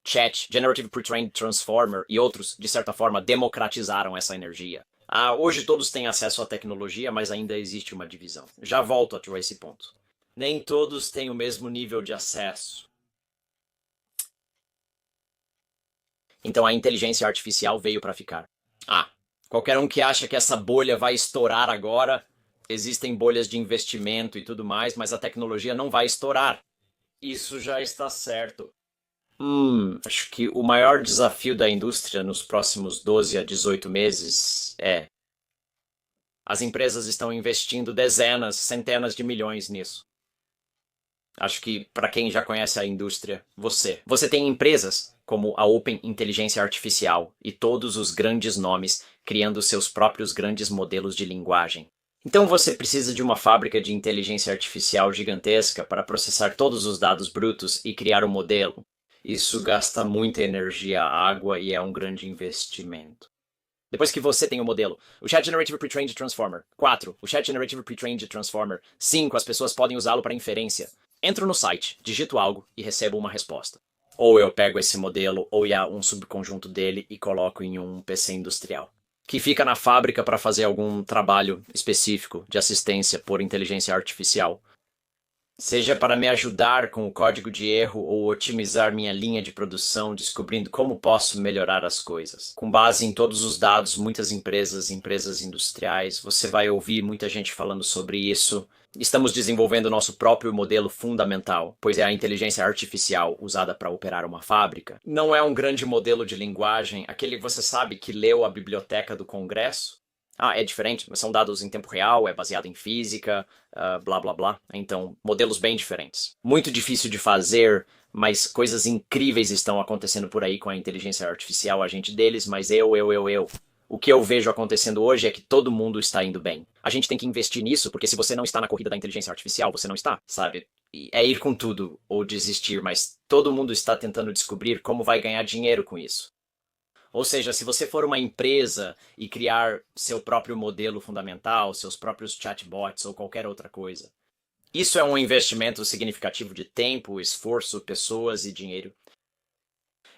A: Chat, Generative Pre-trained Transformer e outros, de certa forma, democratizaram essa energia. Hoje todos têm acesso à tecnologia, mas ainda existe uma divisão. Já volto a esse ponto. Nem todos têm o mesmo nível de acesso. Então a inteligência artificial veio para ficar. Qualquer um que acha que essa bolha vai estourar agora, existem bolhas de investimento e tudo mais, mas a tecnologia não vai estourar. Isso já está certo. Acho que o maior desafio da indústria nos próximos 12 a 18 meses é: as empresas estão investindo dezenas, centenas de milhões nisso. Acho que, para quem já conhece a indústria, você tem empresas como a Open Inteligência Artificial e todos os grandes nomes criando seus próprios grandes modelos de linguagem. Então você precisa de uma fábrica de inteligência artificial gigantesca para processar todos os dados brutos e criar um modelo. Isso gasta muita energia, água e é um grande investimento. Depois que você tem o modelo, o Chat Generative Pre-trained Transformer. 4. O Chat Generative Pre-trained Transformer. 5. As pessoas podem usá-lo para inferência. Entro no site, digito algo e recebo uma resposta. Ou eu pego esse modelo ou um subconjunto dele e coloco em um PC industrial, que fica na fábrica para fazer algum trabalho específico de assistência por inteligência artificial. Seja para me ajudar com o código de erro ou otimizar minha linha de produção, descobrindo como posso melhorar as coisas. Com base em todos os dados, muitas empresas industriais, você vai ouvir muita gente falando sobre isso. Estamos desenvolvendo nosso próprio modelo fundamental, pois é a inteligência artificial usada para operar uma fábrica. Não é um grande modelo de linguagem, aquele que você sabe que leu a biblioteca do Congresso. É diferente, mas são dados em tempo real, é baseado em física, blá blá blá. Então, modelos bem diferentes. Muito difícil de fazer, mas coisas incríveis estão acontecendo por aí com a inteligência artificial, a gente deles, mas eu. O que eu vejo acontecendo hoje é que todo mundo está indo bem. A gente tem que investir nisso, porque se você não está na corrida da inteligência artificial, você não está, sabe? E é ir com tudo ou desistir, mas todo mundo está tentando descobrir como vai ganhar dinheiro com isso. Ou seja, se você for uma empresa e criar seu próprio modelo fundamental, seus próprios chatbots ou qualquer outra coisa, isso é um investimento significativo de tempo, esforço, pessoas e dinheiro.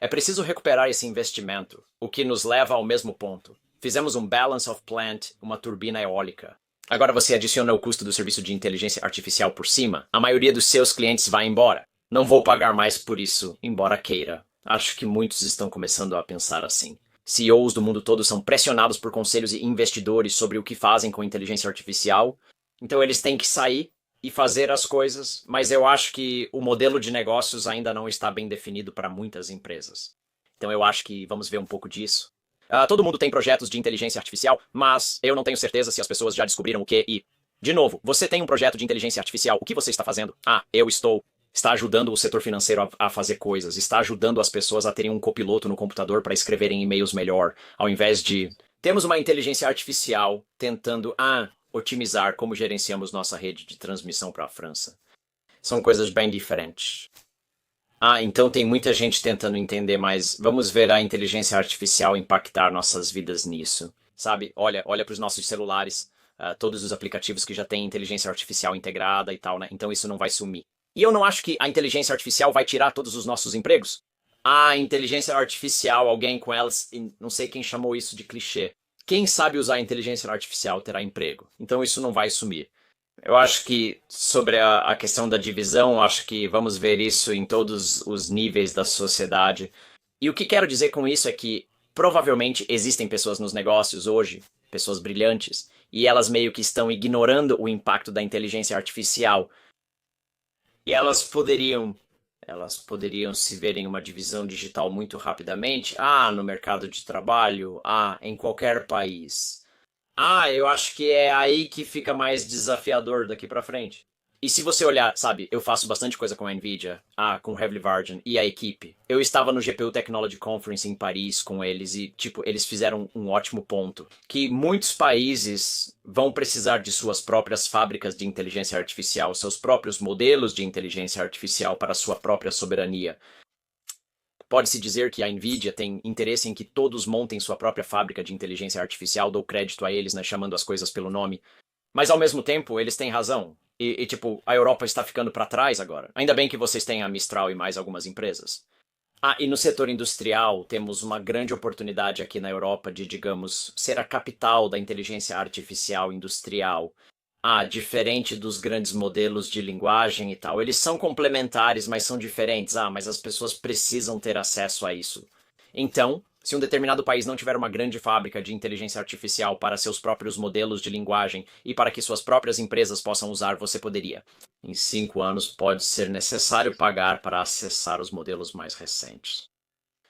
A: É preciso recuperar esse investimento, o que nos leva ao mesmo ponto. Fizemos um balance of plant, uma turbina eólica. Agora você adiciona o custo do serviço de inteligência artificial por cima, a maioria dos seus clientes vai embora. Não vou pagar mais por isso, embora queira. Acho que muitos estão começando a pensar assim. CEOs do mundo todo são pressionados por conselhos e investidores sobre o que fazem com inteligência artificial. Então eles têm que sair e fazer as coisas, mas eu acho que o modelo de negócios ainda não está bem definido para muitas empresas. Então eu acho que vamos ver um pouco disso. Todo mundo tem projetos de inteligência artificial, mas eu não tenho certeza se as pessoas já descobriram o que e... De novo, você tem um projeto de inteligência artificial, o que você está fazendo? Está ajudando o setor financeiro a fazer coisas, está ajudando as pessoas a terem um copiloto no computador para escreverem e-mails melhor, ao invés de... Temos uma inteligência artificial tentando, otimizar como gerenciamos nossa rede de transmissão para a França. São coisas bem diferentes. Então tem muita gente tentando entender, mas vamos ver a inteligência artificial impactar nossas vidas nisso. Sabe, olha para os nossos celulares, todos os aplicativos que já têm inteligência artificial integrada e tal, né? Então isso não vai sumir. E eu não acho que a inteligência artificial vai tirar todos os nossos empregos. A inteligência artificial, alguém com elas, não sei quem chamou isso de clichê. Quem sabe usar a inteligência artificial terá emprego. Então isso não vai sumir. Eu acho que sobre a questão da divisão, acho que vamos ver isso em todos os níveis da sociedade. E o que quero dizer com isso é que provavelmente existem pessoas nos negócios hoje, pessoas brilhantes, e elas meio que estão ignorando o impacto da inteligência artificial. E elas poderiam se ver em uma divisão digital muito rapidamente. No mercado de trabalho. Em qualquer país. Eu acho que é aí que fica mais desafiador daqui pra frente. E se você olhar, sabe, eu faço bastante coisa com a Nvidia, com Heavily Virgin e a equipe. Eu estava no GPU Technology Conference em Paris com eles e, eles fizeram um ótimo ponto. Que muitos países vão precisar de suas próprias fábricas de inteligência artificial, seus próprios modelos de inteligência artificial para sua própria soberania. Pode-se dizer que a Nvidia tem interesse em que todos montem sua própria fábrica de inteligência artificial, dou crédito a eles, né, chamando as coisas pelo nome. Mas ao mesmo tempo, eles têm razão. A Europa está ficando para trás agora. Ainda bem que vocês têm a Mistral e mais algumas empresas. E no setor industrial, temos uma grande oportunidade aqui na Europa de, digamos, ser a capital da inteligência artificial industrial. Diferente dos grandes modelos de linguagem e tal. Eles são complementares, mas são diferentes. Mas as pessoas precisam ter acesso a isso. Então, se um determinado país não tiver uma grande fábrica de inteligência artificial para seus próprios modelos de linguagem e para que suas próprias empresas possam usar, você poderia. Em 5 anos, pode ser necessário pagar para acessar os modelos mais recentes.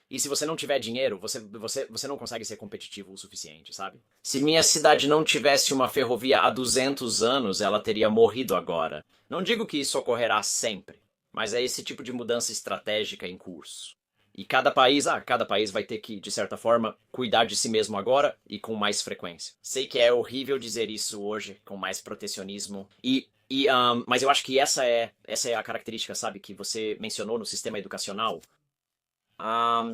A: E se você não tiver dinheiro, você não consegue ser competitivo o suficiente, sabe? Se minha cidade não tivesse uma ferrovia há 200 anos, ela teria morrido agora. Não digo que isso ocorrerá sempre, mas é esse tipo de mudança estratégica em curso. E cada país vai ter que, de certa forma, cuidar de si mesmo agora e com mais frequência. Sei que é horrível dizer isso hoje, com mais protecionismo. Mas eu acho que essa é a característica, sabe, que você mencionou no sistema educacional.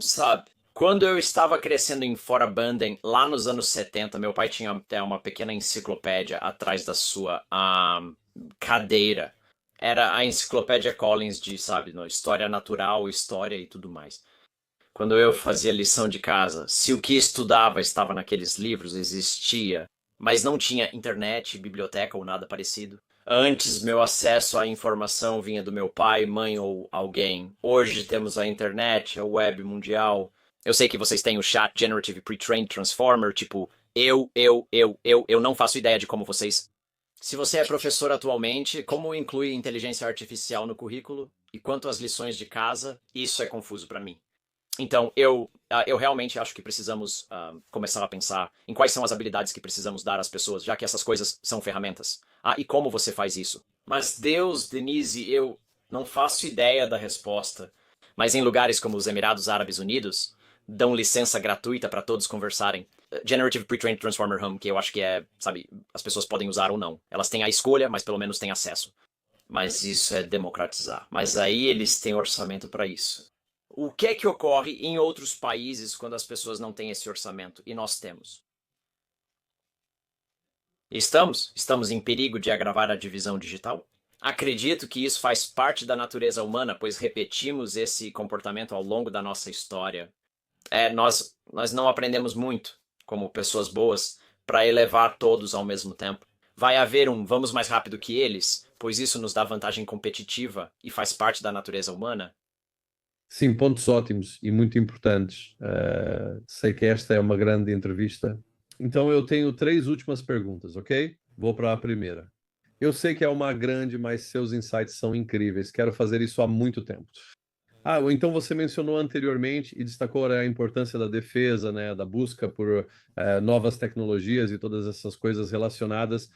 A: Sabe, quando eu estava crescendo em Fora Banden, lá nos anos 70, meu pai tinha até uma pequena enciclopédia atrás da sua cadeira. Era a enciclopédia Collins de, sabe, no, história natural, história e tudo mais. Quando eu fazia lição de casa, se o que estudava estava naqueles livros, existia, mas não tinha internet, biblioteca ou nada parecido. Antes, meu acesso à informação vinha do meu pai, mãe ou alguém. Hoje temos a internet, a web mundial. Eu sei que vocês têm o chat Generative Pre-trained Transformer, tipo, eu não faço ideia de como vocês... Se você é professor atualmente, como inclui inteligência artificial no currículo? E quanto às lições de casa, isso é confuso para mim. Então, eu realmente acho que precisamos começar a pensar em quais são as habilidades que precisamos dar às pessoas, já que essas coisas são ferramentas. E como você faz isso? Mas Deus, Denise, eu não faço ideia da resposta. Mas em lugares como os Emirados Árabes Unidos, dão licença gratuita para todos conversarem. Generative Pre-trained Transformer Home, que eu acho que é, sabe, as pessoas podem usar ou não. Elas têm a escolha, mas pelo menos têm acesso. Mas isso é democratizar. Mas aí eles têm orçamento para isso. O que é que ocorre em outros países quando as pessoas não têm esse orçamento? E nós temos. Estamos em perigo de agravar a divisão digital? Acredito que isso faz parte da natureza humana, pois repetimos esse comportamento ao longo da nossa história. Nós não aprendemos muito, como pessoas boas, para elevar todos ao mesmo tempo. Vai haver um vamos mais rápido que eles, pois isso nos dá vantagem competitiva e faz parte da natureza humana?
C: Sim, pontos ótimos e muito importantes. Sei que esta é uma grande entrevista. Então eu tenho 3 últimas perguntas, ok? Vou para a primeira. Eu sei que é uma grande, mas seus insights são incríveis. Quero fazer isso há muito tempo. Então você mencionou anteriormente e destacou a importância da defesa, né, da busca por novas tecnologias e todas essas coisas relacionadas.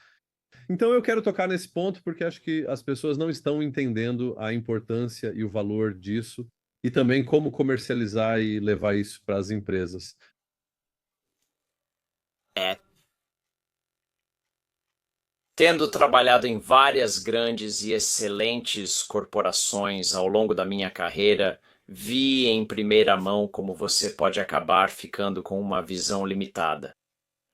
C: Então eu quero tocar nesse ponto porque acho que as pessoas não estão entendendo a importância e o valor disso e também como comercializar e levar isso para as empresas.
A: Tendo trabalhado em várias grandes e excelentes corporações ao longo da minha carreira, vi em primeira mão como você pode acabar ficando com uma visão limitada.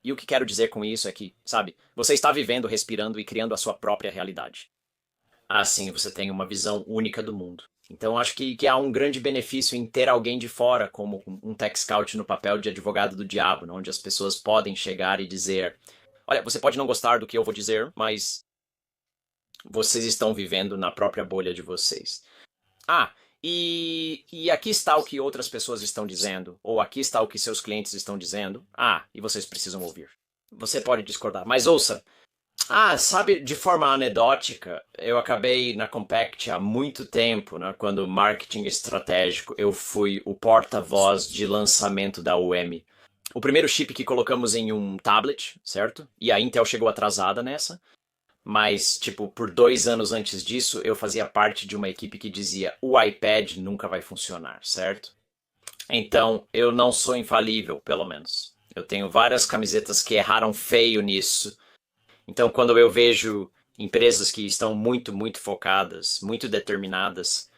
A: E o que quero dizer com isso é que, sabe, você está vivendo, respirando e criando a sua própria realidade. Assim, você tem uma visão única do mundo. Então, acho que há um grande benefício em ter alguém de fora, como um tech scout no papel de advogado do diabo, onde as pessoas podem chegar e dizer: olha, você pode não gostar do que eu vou dizer, mas vocês estão vivendo na própria bolha de vocês. E aqui está o que outras pessoas estão dizendo, ou aqui está o que seus clientes estão dizendo. E vocês precisam ouvir. Você pode discordar, mas ouça. Sabe, de forma anedótica, eu acabei na Compaq há muito tempo, né, quando marketing estratégico, eu fui o porta-voz de lançamento da UM. O primeiro chip que colocamos em um tablet, certo? E a Intel chegou atrasada nessa. Mas, tipo, por 2 anos antes disso, eu fazia parte de uma equipe que dizia: o iPad nunca vai funcionar, certo? Então, eu não sou infalível, pelo menos. Eu tenho várias camisetas que erraram feio nisso. Então, quando eu vejo empresas que estão muito, muito focadas, muito determinadas,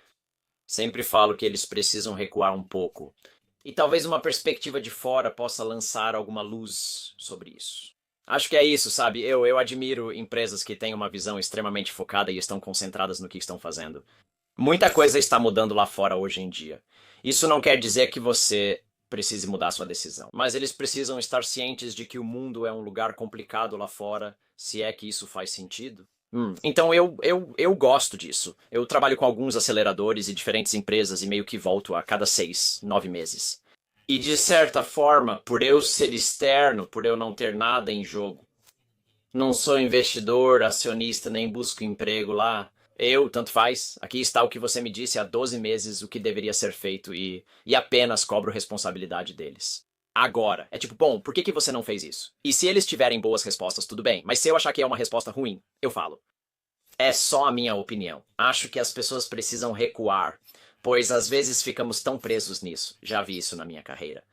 A: sempre falo que eles precisam recuar um pouco. E talvez uma perspectiva de fora possa lançar alguma luz sobre isso. Acho que é isso, sabe? Eu admiro empresas que têm uma visão extremamente focada e estão concentradas no que estão fazendo. Muita coisa está mudando lá fora hoje em dia. Isso não quer dizer que você precise mudar sua decisão, mas eles precisam estar cientes de que o mundo é um lugar complicado lá fora, se é que isso faz sentido. Então eu gosto disso. Eu trabalho com alguns aceleradores e diferentes empresas e meio que volto a cada 6, 9 meses. E de certa forma, por eu ser externo, por eu não ter nada em jogo, não sou investidor, acionista, nem busco emprego lá. Tanto faz. Aqui está o que você me disse há 12 meses, o que deveria ser feito e apenas cobro responsabilidade deles. Agora, é tipo, bom, por que você não fez isso? E se eles tiverem boas respostas, tudo bem. Mas se eu achar que é uma resposta ruim, eu falo. É só a minha opinião. Acho que as pessoas precisam recuar, pois às vezes ficamos tão presos nisso. Já vi isso na minha carreira.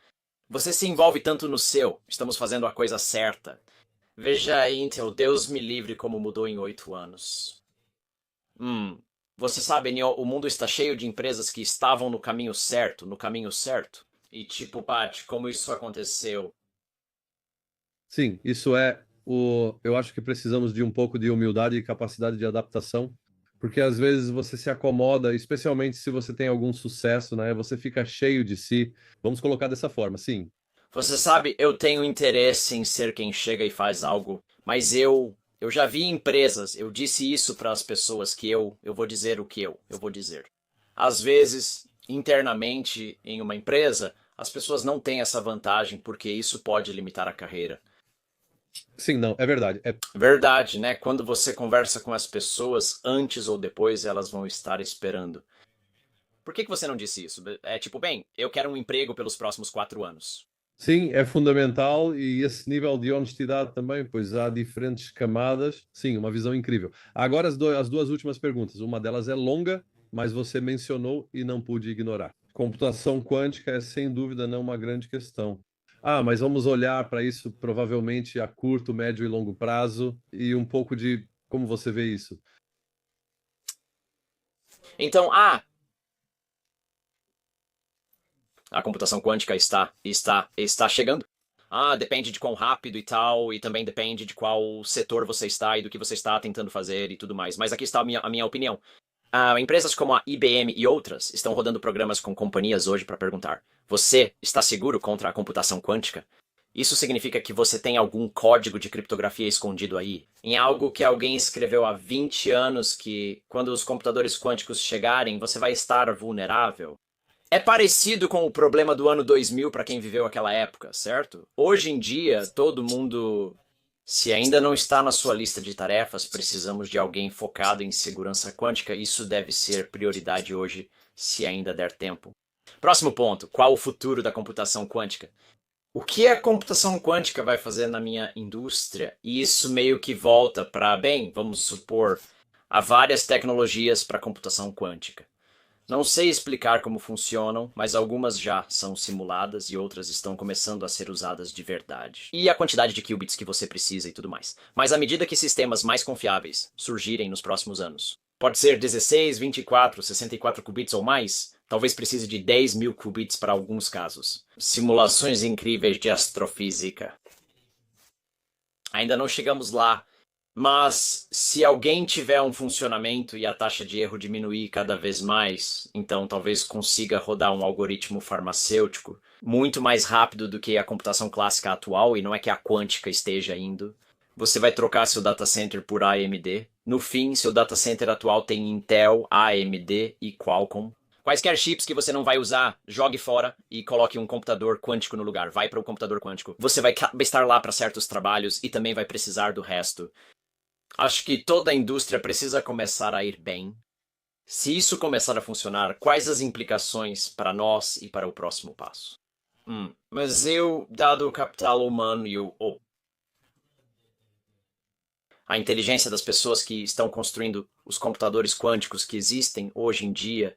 A: Você se envolve tanto no seu, estamos fazendo a coisa certa. Veja a Intel, Deus me livre como mudou em 8 anos. Você sabe, Neo, o mundo está cheio de empresas que estavam no caminho certo, no caminho certo. E tipo, Pat, como isso aconteceu?
C: Sim, isso é o. Eu acho que precisamos de um pouco de humildade e capacidade de adaptação, porque às vezes você se acomoda, especialmente se você tem algum sucesso, né? Você fica cheio de si. Vamos colocar dessa forma, sim.
A: Você sabe, eu tenho interesse em ser quem chega e faz algo, mas eu já vi empresas, eu disse isso para as pessoas que eu vou dizer o que eu vou dizer. Às vezes, internamente em uma empresa, as pessoas não têm essa vantagem porque isso pode limitar a carreira.
C: Sim, não, é verdade. É,
A: Verdade, né? Quando você conversa com as pessoas, antes ou depois elas vão estar esperando. Por que você não disse isso? É tipo, bem, eu quero um emprego pelos próximos 4 anos.
C: sim, é fundamental e esse nível de honestidade também, pois há diferentes camadas. Sim, uma visão incrível. Agora as duas últimas perguntas. Uma delas é longa, mas você mencionou e não pude ignorar. Computação quântica é sem dúvida não uma grande questão. Ah, mas vamos olhar para isso provavelmente a curto, médio e longo prazo e um pouco de como você vê isso.
A: Então, a computação quântica está chegando. Depende de quão rápido e tal, e também depende de qual setor você está e do que você está tentando fazer e tudo mais. Mas aqui está a minha opinião. Empresas como a IBM e outras estão rodando programas com companhias hoje para perguntar: você está seguro contra a computação quântica? Isso significa que você tem algum código de criptografia escondido aí, em algo que alguém escreveu há 20 anos que, quando os computadores quânticos chegarem, você vai estar vulnerável? É parecido com o problema do ano 2000 para quem viveu aquela época, certo? Hoje em dia, todo mundo, se ainda não está na sua lista de tarefas, precisamos de alguém focado em segurança quântica. Isso deve ser prioridade hoje, se ainda der tempo. Próximo ponto: qual o futuro da computação quântica? O que a computação quântica vai fazer na minha indústria? E isso meio que volta para, bem, vamos supor, há várias tecnologias para computação quântica. Não sei explicar como funcionam, mas algumas já são simuladas e outras estão começando a ser usadas de verdade. E a quantidade de qubits que você precisa e tudo mais. Mas à medida que sistemas mais confiáveis surgirem nos próximos anos, pode ser 16, 24, 64 qubits ou mais, talvez precise de 10 mil qubits para alguns casos. Simulações incríveis de astrofísica. Ainda não chegamos lá. Mas se alguém tiver um funcionamento e a taxa de erro diminuir cada vez mais, então talvez consiga rodar um algoritmo farmacêutico muito mais rápido do que a computação clássica atual, e não é que a quântica esteja indo. Você vai trocar seu data center por AMD. No fim, seu data center atual tem Intel, AMD e Qualcomm. Quaisquer chips que você não vai usar, jogue fora e coloque um computador quântico no lugar. Vai para o computador quântico. Você vai estar lá para certos trabalhos e também vai precisar do resto. Acho que toda a indústria precisa começar a ir bem. Se isso começar a funcionar, quais as implicações para nós e para o próximo passo? Mas dado o capital humano e a inteligência das pessoas que estão construindo os computadores quânticos que existem hoje em dia,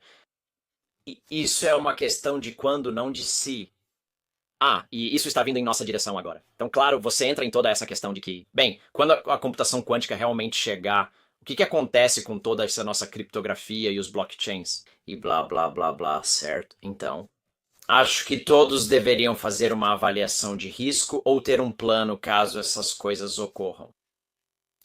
A: isso é uma questão de quando, não de se. E isso está vindo em nossa direção agora. Então, claro, você entra em toda essa questão de que, bem, quando a computação quântica realmente chegar, o que acontece com toda essa nossa criptografia e os blockchains? E blá, blá, blá, blá, certo? Então, acho que todos deveriam fazer uma avaliação de risco ou ter um plano caso essas coisas ocorram.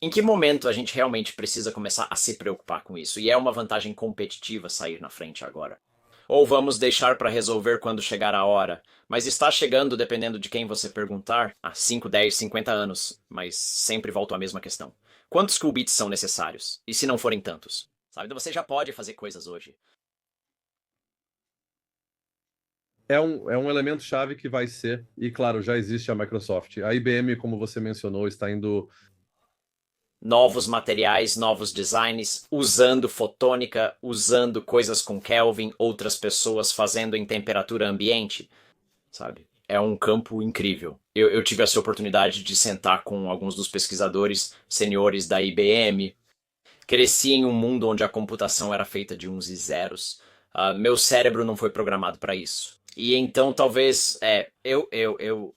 A: Em que momento a gente realmente precisa começar a se preocupar com isso? E é uma vantagem competitiva sair na frente agora. Ou vamos deixar para resolver quando chegar a hora? Mas está chegando, dependendo de quem você perguntar, há 5, 10, 50 anos. Mas sempre volto à mesma questão. Quantos qubits são necessários? E se não forem tantos? Sabe, então você já pode fazer coisas hoje.
C: É um elemento chave que vai ser, e claro, já existe a Microsoft. A IBM, como você mencionou, está indo.
A: Novos materiais, novos designs, usando fotônica, usando coisas com Kelvin, outras pessoas fazendo em temperatura ambiente, sabe? É um campo incrível. Eu tive essa oportunidade de sentar com alguns dos pesquisadores seniores da IBM. Cresci em um mundo onde a computação era feita de uns e zeros. Meu cérebro não foi programado para isso. E então talvez,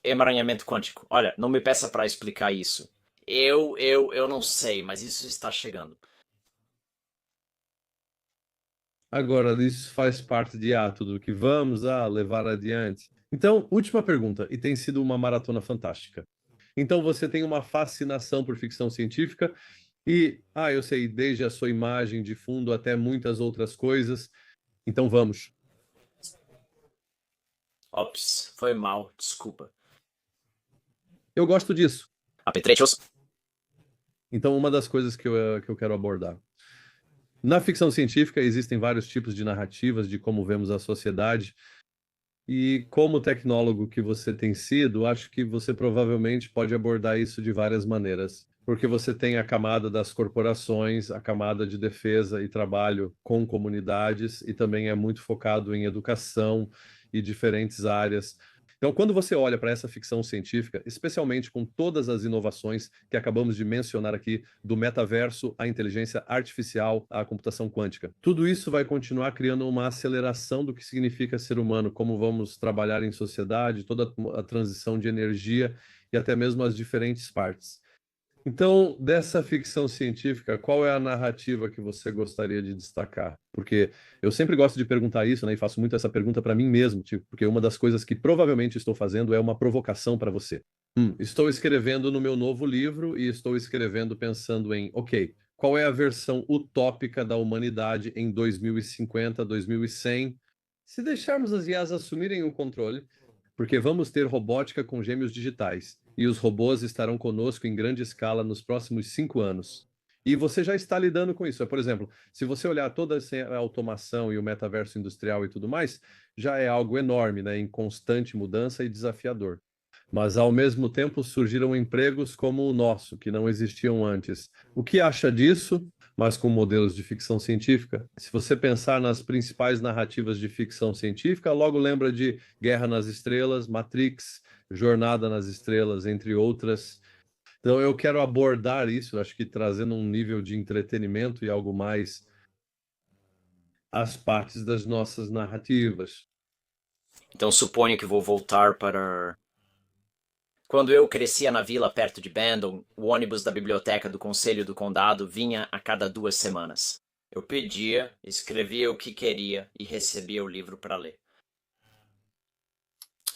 A: emaranhamento quântico. Olha, não me peça para explicar isso. Eu não sei, mas isso está chegando.
C: Agora, isso faz parte de tudo que vamos levar adiante. Então, última pergunta, e tem sido uma maratona fantástica. Então, você tem uma fascinação por ficção científica e, eu sei, desde a sua imagem de fundo até muitas outras coisas. Então, vamos.
A: Ops, foi mal, desculpa.
C: Eu gosto disso.
A: Apetrechos?
C: Então, uma das coisas que eu quero abordar. Na ficção científica, existem vários tipos de narrativas de como vemos a sociedade. E como tecnólogo que você tem sido, acho que você provavelmente pode abordar isso de várias maneiras. Porque você tem a camada das corporações, a camada de defesa e trabalho com comunidades, e também é muito focado em educação e diferentes áreas. Então, quando você olha para essa ficção científica, especialmente com todas as inovações que acabamos de mencionar aqui, do metaverso à inteligência artificial à computação quântica, tudo isso vai continuar criando uma aceleração do que significa ser humano, como vamos trabalhar em sociedade, toda a transição de energia e até mesmo as diferentes partes. Então, dessa ficção científica, qual é a narrativa que você gostaria de destacar? Porque eu sempre gosto de perguntar isso, né? E faço muito essa pergunta para mim mesmo, tipo, porque uma das coisas que provavelmente estou fazendo é uma provocação para você. Estou escrevendo no meu novo livro e estou escrevendo pensando em, ok, qual é a versão utópica da humanidade em 2050, 2100? Se deixarmos as IAs assumirem o controle, porque vamos ter robótica com gêmeos digitais, e os robôs estarão conosco em grande escala nos próximos 5 anos. E você já está lidando com isso. Por exemplo, se você olhar toda essa automação e o metaverso industrial e tudo mais, já é algo enorme, né, em constante mudança e desafiador. Mas, ao mesmo tempo, surgiram empregos como o nosso, que não existiam antes. O que acha disso? Mas com modelos de ficção científica. Se você pensar nas principais narrativas de ficção científica, logo lembra de Guerra nas Estrelas, Matrix, Jornada nas Estrelas, entre outras. Então, eu quero abordar isso, acho que trazendo um nível de entretenimento e algo mais às partes das nossas narrativas.
A: Então suponho que vou voltar para. Quando eu crescia na vila perto de Bandon, o ônibus da biblioteca do Conselho do Condado vinha a cada 2 semanas. Eu pedia, escrevia o que queria e recebia o livro para ler.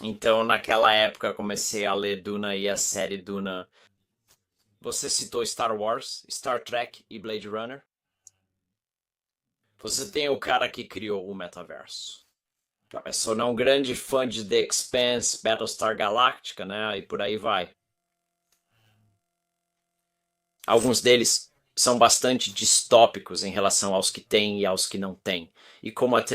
A: Então, naquela época, comecei a ler Duna e a série Duna. Você citou Star Wars, Star Trek e Blade Runner? Você tem o cara que criou o metaverso. Eu sou não um grande fã de The Expanse, Battlestar Galactica, né? E por aí vai. Alguns deles são bastante distópicos em relação aos que têm e aos que não têm. E como a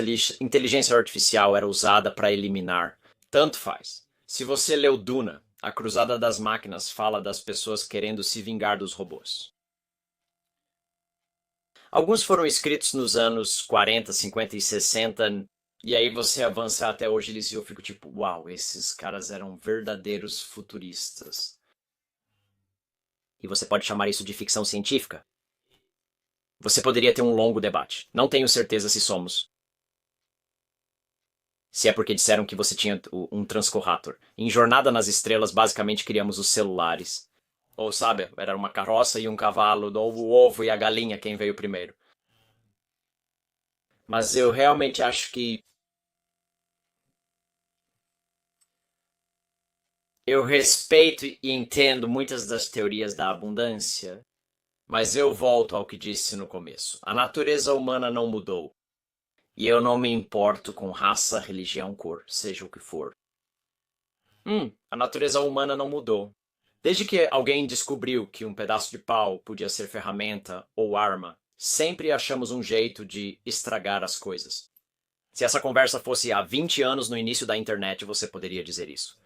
A: inteligência artificial era usada para eliminar. Tanto faz. Se você leu Duna, a Cruzada das Máquinas fala das pessoas querendo se vingar dos robôs. Alguns foram escritos nos anos 40, 50 e 60, e aí você avança até hoje eles e eu fico tipo, uau, esses caras eram verdadeiros futuristas. E você pode chamar isso de ficção científica? Você poderia ter um longo debate. Não tenho certeza se somos. Se é porque disseram que você tinha um transcorrator. Em Jornada nas Estrelas, basicamente criamos os celulares. Ou sabe, era uma carroça e um cavalo, o ovo e a galinha quem veio primeiro. Mas eu realmente acho que eu respeito e entendo muitas das teorias da abundância. Mas eu volto ao que disse no começo. A natureza humana não mudou. E eu não me importo com raça, religião, cor, seja o que for. A natureza humana não mudou. Desde que alguém descobriu que um pedaço de pau podia ser ferramenta ou arma, sempre achamos um jeito de estragar as coisas. Se essa conversa fosse há 20 anos no início da internet, você poderia dizer isso.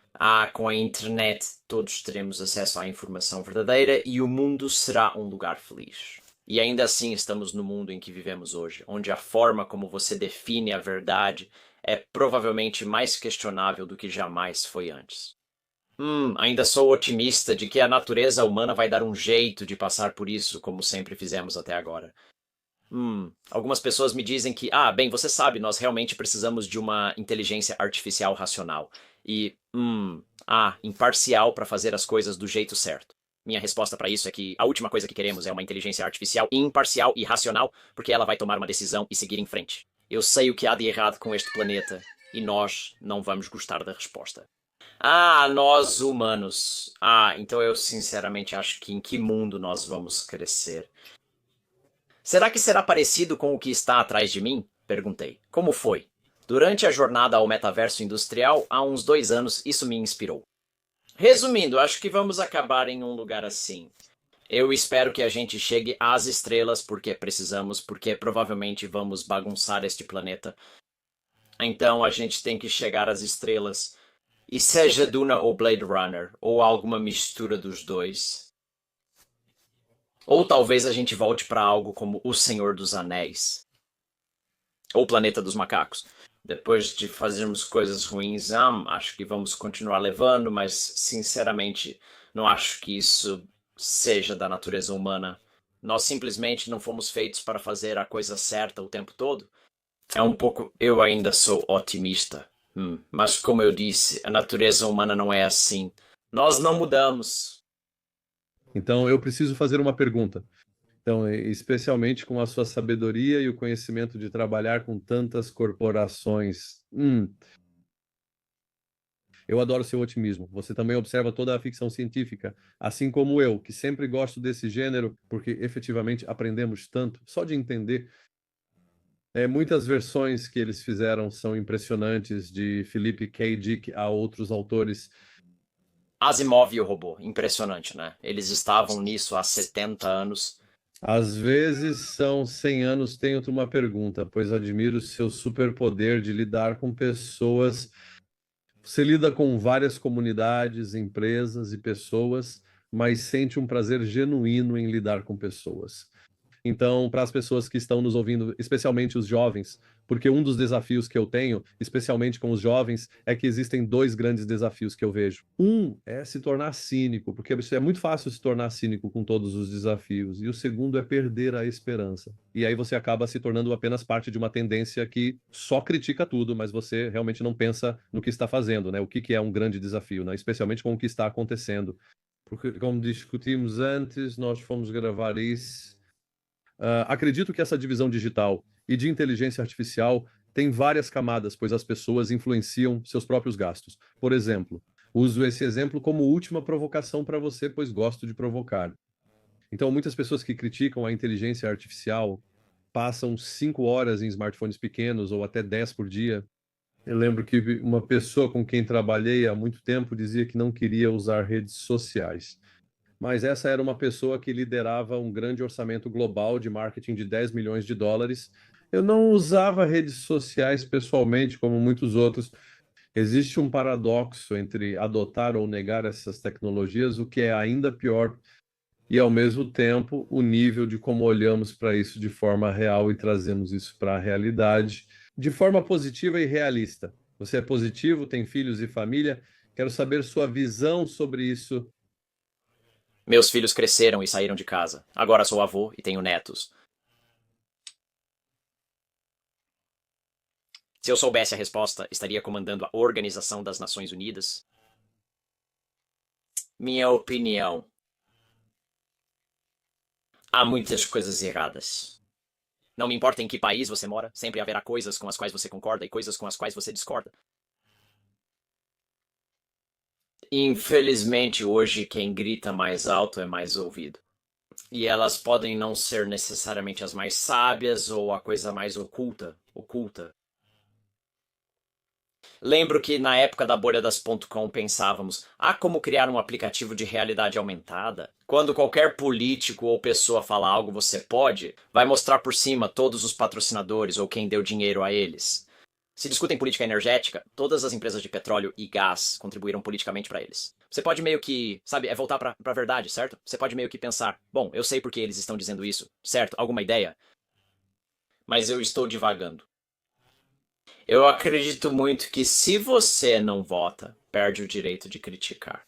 A: Com a internet todos teremos acesso à informação verdadeira e o mundo será um lugar feliz. E ainda assim estamos no mundo em que vivemos hoje, onde a forma como você define a verdade é provavelmente mais questionável do que jamais foi antes. Ainda sou otimista de que a natureza humana vai dar um jeito de passar por isso, como sempre fizemos até agora. Algumas pessoas me dizem que, bem, você sabe, nós realmente precisamos de uma inteligência artificial racional e, imparcial para fazer as coisas do jeito certo. Minha resposta para isso é que a última coisa que queremos é uma inteligência artificial imparcial e racional, porque ela vai tomar uma decisão e seguir em frente. Eu sei o que há de errado com este planeta e nós não vamos gostar da resposta. Nós humanos. Então eu sinceramente acho que em que mundo nós vamos crescer? Será que será parecido com o que está atrás de mim? Perguntei. Como foi? Durante a jornada ao metaverso industrial, há uns 2 anos, isso me inspirou. Resumindo, acho que vamos acabar em um lugar assim. Eu espero que a gente chegue às estrelas porque precisamos, porque provavelmente vamos bagunçar este planeta. Então a gente tem que chegar às estrelas. E seja Duna ou Blade Runner, ou alguma mistura dos dois. Ou talvez a gente volte para algo como O Senhor dos Anéis. Ou Planeta dos Macacos. Depois de fazermos coisas ruins, acho que vamos continuar levando, mas sinceramente não acho que isso seja da natureza humana. Nós simplesmente não fomos feitos para fazer a coisa certa o tempo todo. Eu ainda sou otimista. Mas como eu disse, a natureza humana não é assim. Nós não mudamos.
C: Então, eu preciso fazer uma pergunta. Então, especialmente com a sua sabedoria e o conhecimento de trabalhar com tantas corporações. Eu adoro seu otimismo. Você também observa toda a ficção científica, assim como eu, que sempre gosto desse gênero, porque efetivamente aprendemos tanto só de entender. Muitas versões que eles fizeram são impressionantes, de Philip K. Dick a outros autores.
A: Asimov e o robô. Impressionante, né? Eles estavam nisso há 70 anos.
C: Às vezes são 100 anos. Tenho uma pergunta, pois admiro seu superpoder de lidar com pessoas. Você lida com várias comunidades, empresas e pessoas, mas sente um prazer genuíno em lidar com pessoas. Então, para as pessoas que estão nos ouvindo, especialmente os jovens, porque um dos desafios que eu tenho, especialmente com os jovens, é que existem 2 grandes desafios que eu vejo. Um é se tornar cínico, porque é muito fácil se tornar cínico com todos os desafios. E o segundo é perder a esperança. E aí você acaba se tornando apenas parte de uma tendência que só critica tudo, mas você realmente não pensa no que está fazendo, né? O que é um grande desafio, né? Especialmente com o que está acontecendo. Porque, como discutimos antes, nós fomos gravar isso. Acredito que essa divisão digital e de inteligência artificial tem várias camadas, pois as pessoas influenciam seus próprios gastos. Por exemplo, uso esse exemplo como última provocação para você, pois gosto de provocar. Então, muitas pessoas que criticam a inteligência artificial passam 5 horas em smartphones pequenos ou até 10 por dia. Eu lembro que uma pessoa com quem trabalhei há muito tempo dizia que não queria usar redes sociais. Mas essa era uma pessoa que liderava um grande orçamento global de marketing de 10 milhões de dólares. Eu não usava redes sociais pessoalmente, como muitos outros. Existe um paradoxo entre adotar ou negar essas tecnologias, o que é ainda pior, e ao mesmo tempo o nível de como olhamos para isso de forma real e trazemos isso para a realidade de forma positiva e realista. Você é positivo, tem filhos e família. Quero saber sua visão sobre isso.
A: Meus filhos cresceram e saíram de casa. Agora sou avô e tenho netos. Se eu soubesse a resposta, estaria comandando a Organização das Nações Unidas. Minha opinião. Há muitas coisas erradas. Não me importa em que país você mora, sempre haverá coisas com as quais você concorda e coisas com as quais você discorda. Infelizmente, hoje quem grita mais alto é mais ouvido. E elas podem não ser necessariamente as mais sábias ou a coisa mais oculta. Lembro que na época da bolha das .com pensávamos, como criar um aplicativo de realidade aumentada? Quando qualquer político ou pessoa fala algo você pode, vai mostrar por cima todos os patrocinadores ou quem deu dinheiro a eles. Se discutem política energética, todas as empresas de petróleo e gás contribuíram politicamente para eles. Você pode meio que, sabe, voltar para a verdade, certo? Você pode meio que pensar, bom, eu sei por que eles estão dizendo isso, certo? Alguma ideia? Mas eu estou divagando. Eu acredito muito que se você não vota, perde o direito de criticar.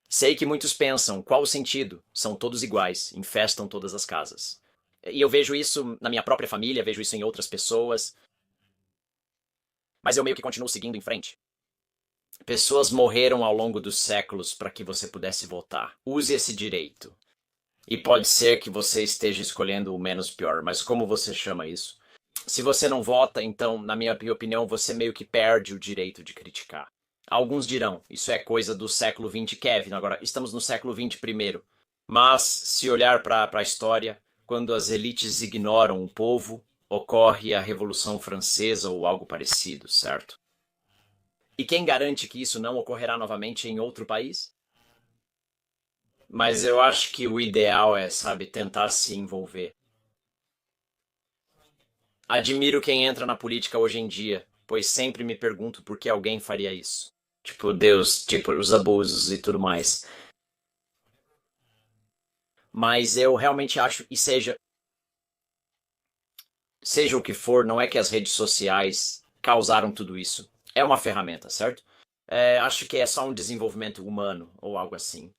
A: Sei que muitos pensam, qual o sentido? São todos iguais, infestam todas as casas. E eu vejo isso na minha própria família, vejo isso em outras pessoas. Mas eu meio que continuo seguindo em frente. Pessoas morreram ao longo dos séculos para que você pudesse votar. Use esse direito. E pode ser que você esteja escolhendo o menos pior, mas como você chama isso? Se você não vota, então, na minha opinião, você meio que perde o direito de criticar. Alguns dirão, isso é coisa do século XX, Kevin. Agora, estamos no século XX primeiro. Mas, se olhar para a história, quando as elites ignoram o povo, ocorre a Revolução Francesa ou algo parecido, certo? E quem garante que isso não ocorrerá novamente em outro país? Mas eu acho que o ideal é, sabe, tentar se envolver. Admiro quem entra na política hoje em dia, pois sempre me pergunto por que alguém faria isso. Tipo, Deus, tipo, os abusos e tudo mais. Mas eu realmente acho, e seja o que for, não é que as redes sociais causaram tudo isso. É uma ferramenta, certo? Acho que é só um desenvolvimento humano ou algo assim.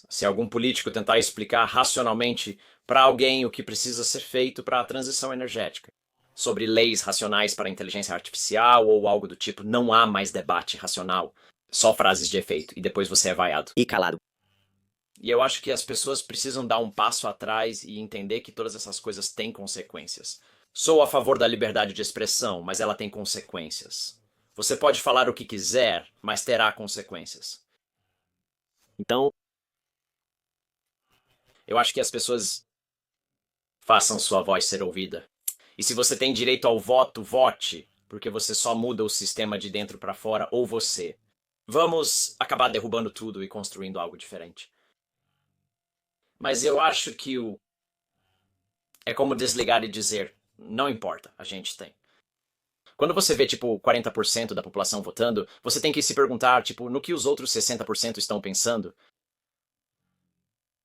A: Se algum político tentar explicar racionalmente para alguém o que precisa ser feito para a transição energética, sobre leis racionais para a inteligência artificial ou algo do tipo, não há mais debate racional, só frases de efeito, e depois você é vaiado.
D: E calado.
A: E eu acho que as pessoas precisam dar um passo atrás e entender que todas essas coisas têm consequências. Sou a favor da liberdade de expressão, mas ela tem consequências. Você pode falar o que quiser, mas terá consequências.
D: Então,
A: eu acho que as pessoas façam sua voz ser ouvida. E se você tem direito ao voto, vote, porque você só muda o sistema de dentro para fora ou você. Vamos acabar derrubando tudo e construindo algo diferente. Mas eu acho que é como desligar e dizer, não importa, a gente tem. Quando você vê, tipo, 40% da população votando, você tem que se perguntar, tipo, no que os outros 60% estão pensando.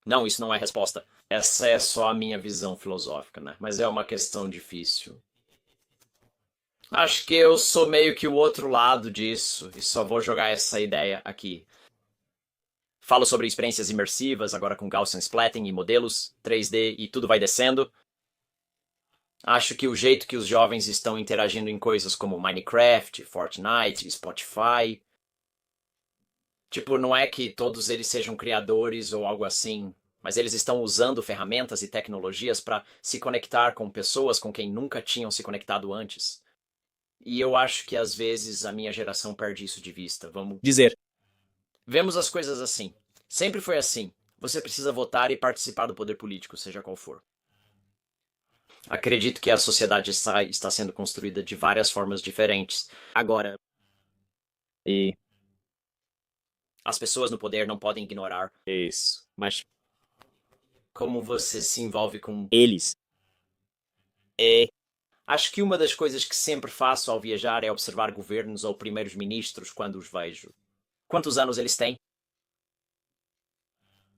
A: Não, isso não é resposta. Essa é só a minha visão filosófica, né? Mas é uma questão difícil. Acho que eu sou meio que o outro lado disso, e só vou jogar essa ideia aqui. Falo sobre experiências imersivas, agora com Gaussian Splatting e modelos 3D e tudo vai descendo. Acho que o jeito que os jovens estão interagindo em coisas como Minecraft, Fortnite, Spotify... Tipo, não é que todos eles sejam criadores ou algo assim, mas eles estão usando ferramentas e tecnologias para se conectar com pessoas com quem nunca tinham se conectado antes. E eu acho que às vezes a minha geração perde isso de vista. Vamos
D: dizer.
A: Vemos as coisas assim. Sempre foi assim. Você precisa votar e participar do poder político, seja qual for. Acredito que a sociedade está sendo construída de várias formas diferentes.
D: Agora. E
A: as pessoas no poder não podem ignorar
D: isso. Mas
A: como você se envolve com
D: eles.
A: Acho que uma das coisas que sempre faço ao viajar é observar governos ou primeiros-ministros quando os vejo. Quantos anos eles têm?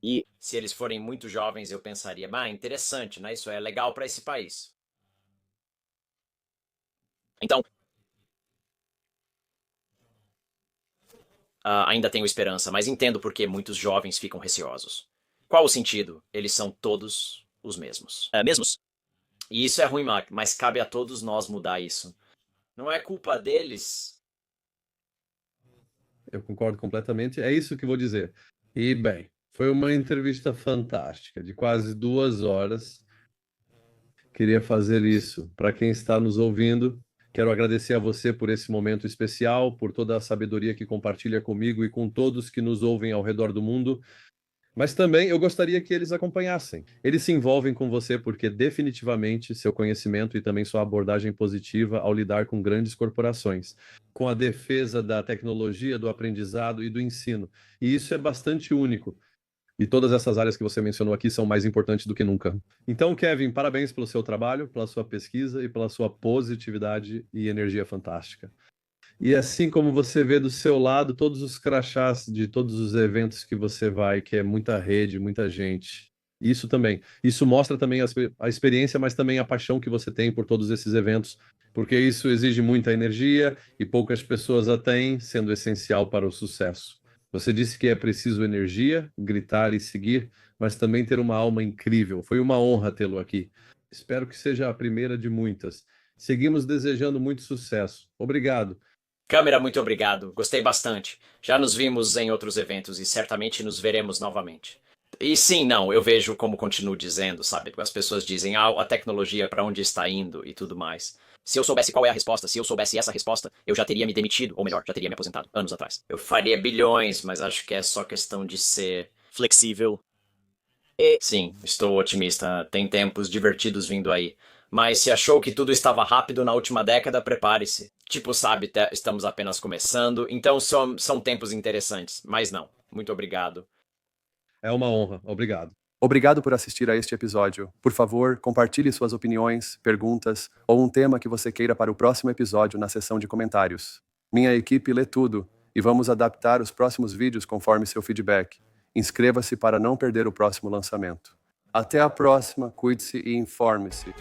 D: E
A: se eles forem muito jovens, eu pensaria, interessante, né? Isso é legal para esse país. Então, ainda tenho esperança, mas entendo por que muitos jovens ficam receosos. Qual o sentido? Eles são todos os mesmos.
D: Mesmos?
A: E isso é ruim, mas cabe a todos nós mudar isso. Não é culpa deles.
C: Eu concordo completamente. É isso que vou dizer. E, bem, foi uma entrevista fantástica, de quase 2 horas. Queria fazer isso. Para quem está nos ouvindo, quero agradecer a você por esse momento especial, por toda a sabedoria que compartilha comigo e com todos que nos ouvem ao redor do mundo. Mas também eu gostaria que eles acompanhassem. Eles se envolvem com você porque definitivamente seu conhecimento e também sua abordagem positiva ao lidar com grandes corporações, com a defesa da tecnologia, do aprendizado e do ensino. E isso é bastante único. E todas essas áreas que você mencionou aqui são mais importantes do que nunca. Então, Kevin, parabéns pelo seu trabalho, pela sua pesquisa e pela sua positividade e energia fantástica. E assim como você vê do seu lado todos os crachás de todos os eventos que você vai, que é muita rede, muita gente. Isso também. Isso mostra também a experiência, mas também a paixão que você tem por todos esses eventos, porque isso exige muita energia e poucas pessoas a têm, sendo essencial para o sucesso. Você disse que é preciso energia, gritar e seguir, mas também ter uma alma incrível. Foi uma honra tê-lo aqui. Espero que seja a primeira de muitas. Seguimos desejando muito sucesso. Obrigado.
A: Câmera, muito obrigado. Gostei bastante. Já nos vimos em outros eventos e certamente nos veremos novamente. E sim, não, eu vejo como continuo dizendo, sabe? As pessoas dizem, a tecnologia para onde está indo e tudo mais. Se eu soubesse qual é a resposta, se eu soubesse essa resposta, eu já teria me demitido, ou melhor, já teria me aposentado, anos atrás. Eu faria bilhões, mas acho que é só questão de ser...
D: Flexível.
A: Sim, estou otimista. Tem tempos divertidos vindo aí. Mas se achou que tudo estava rápido na última década, prepare-se. Tipo, sabe, estamos apenas começando, então são tempos interessantes. Mas não. Muito obrigado.
C: É uma honra. Obrigado.
B: Obrigado por assistir a este episódio. Por favor, compartilhe suas opiniões, perguntas ou um tema que você queira para o próximo episódio na seção de comentários. Minha equipe lê tudo e vamos adaptar os próximos vídeos conforme seu feedback. Inscreva-se para não perder o próximo lançamento. Até a próxima, cuide-se e informe-se.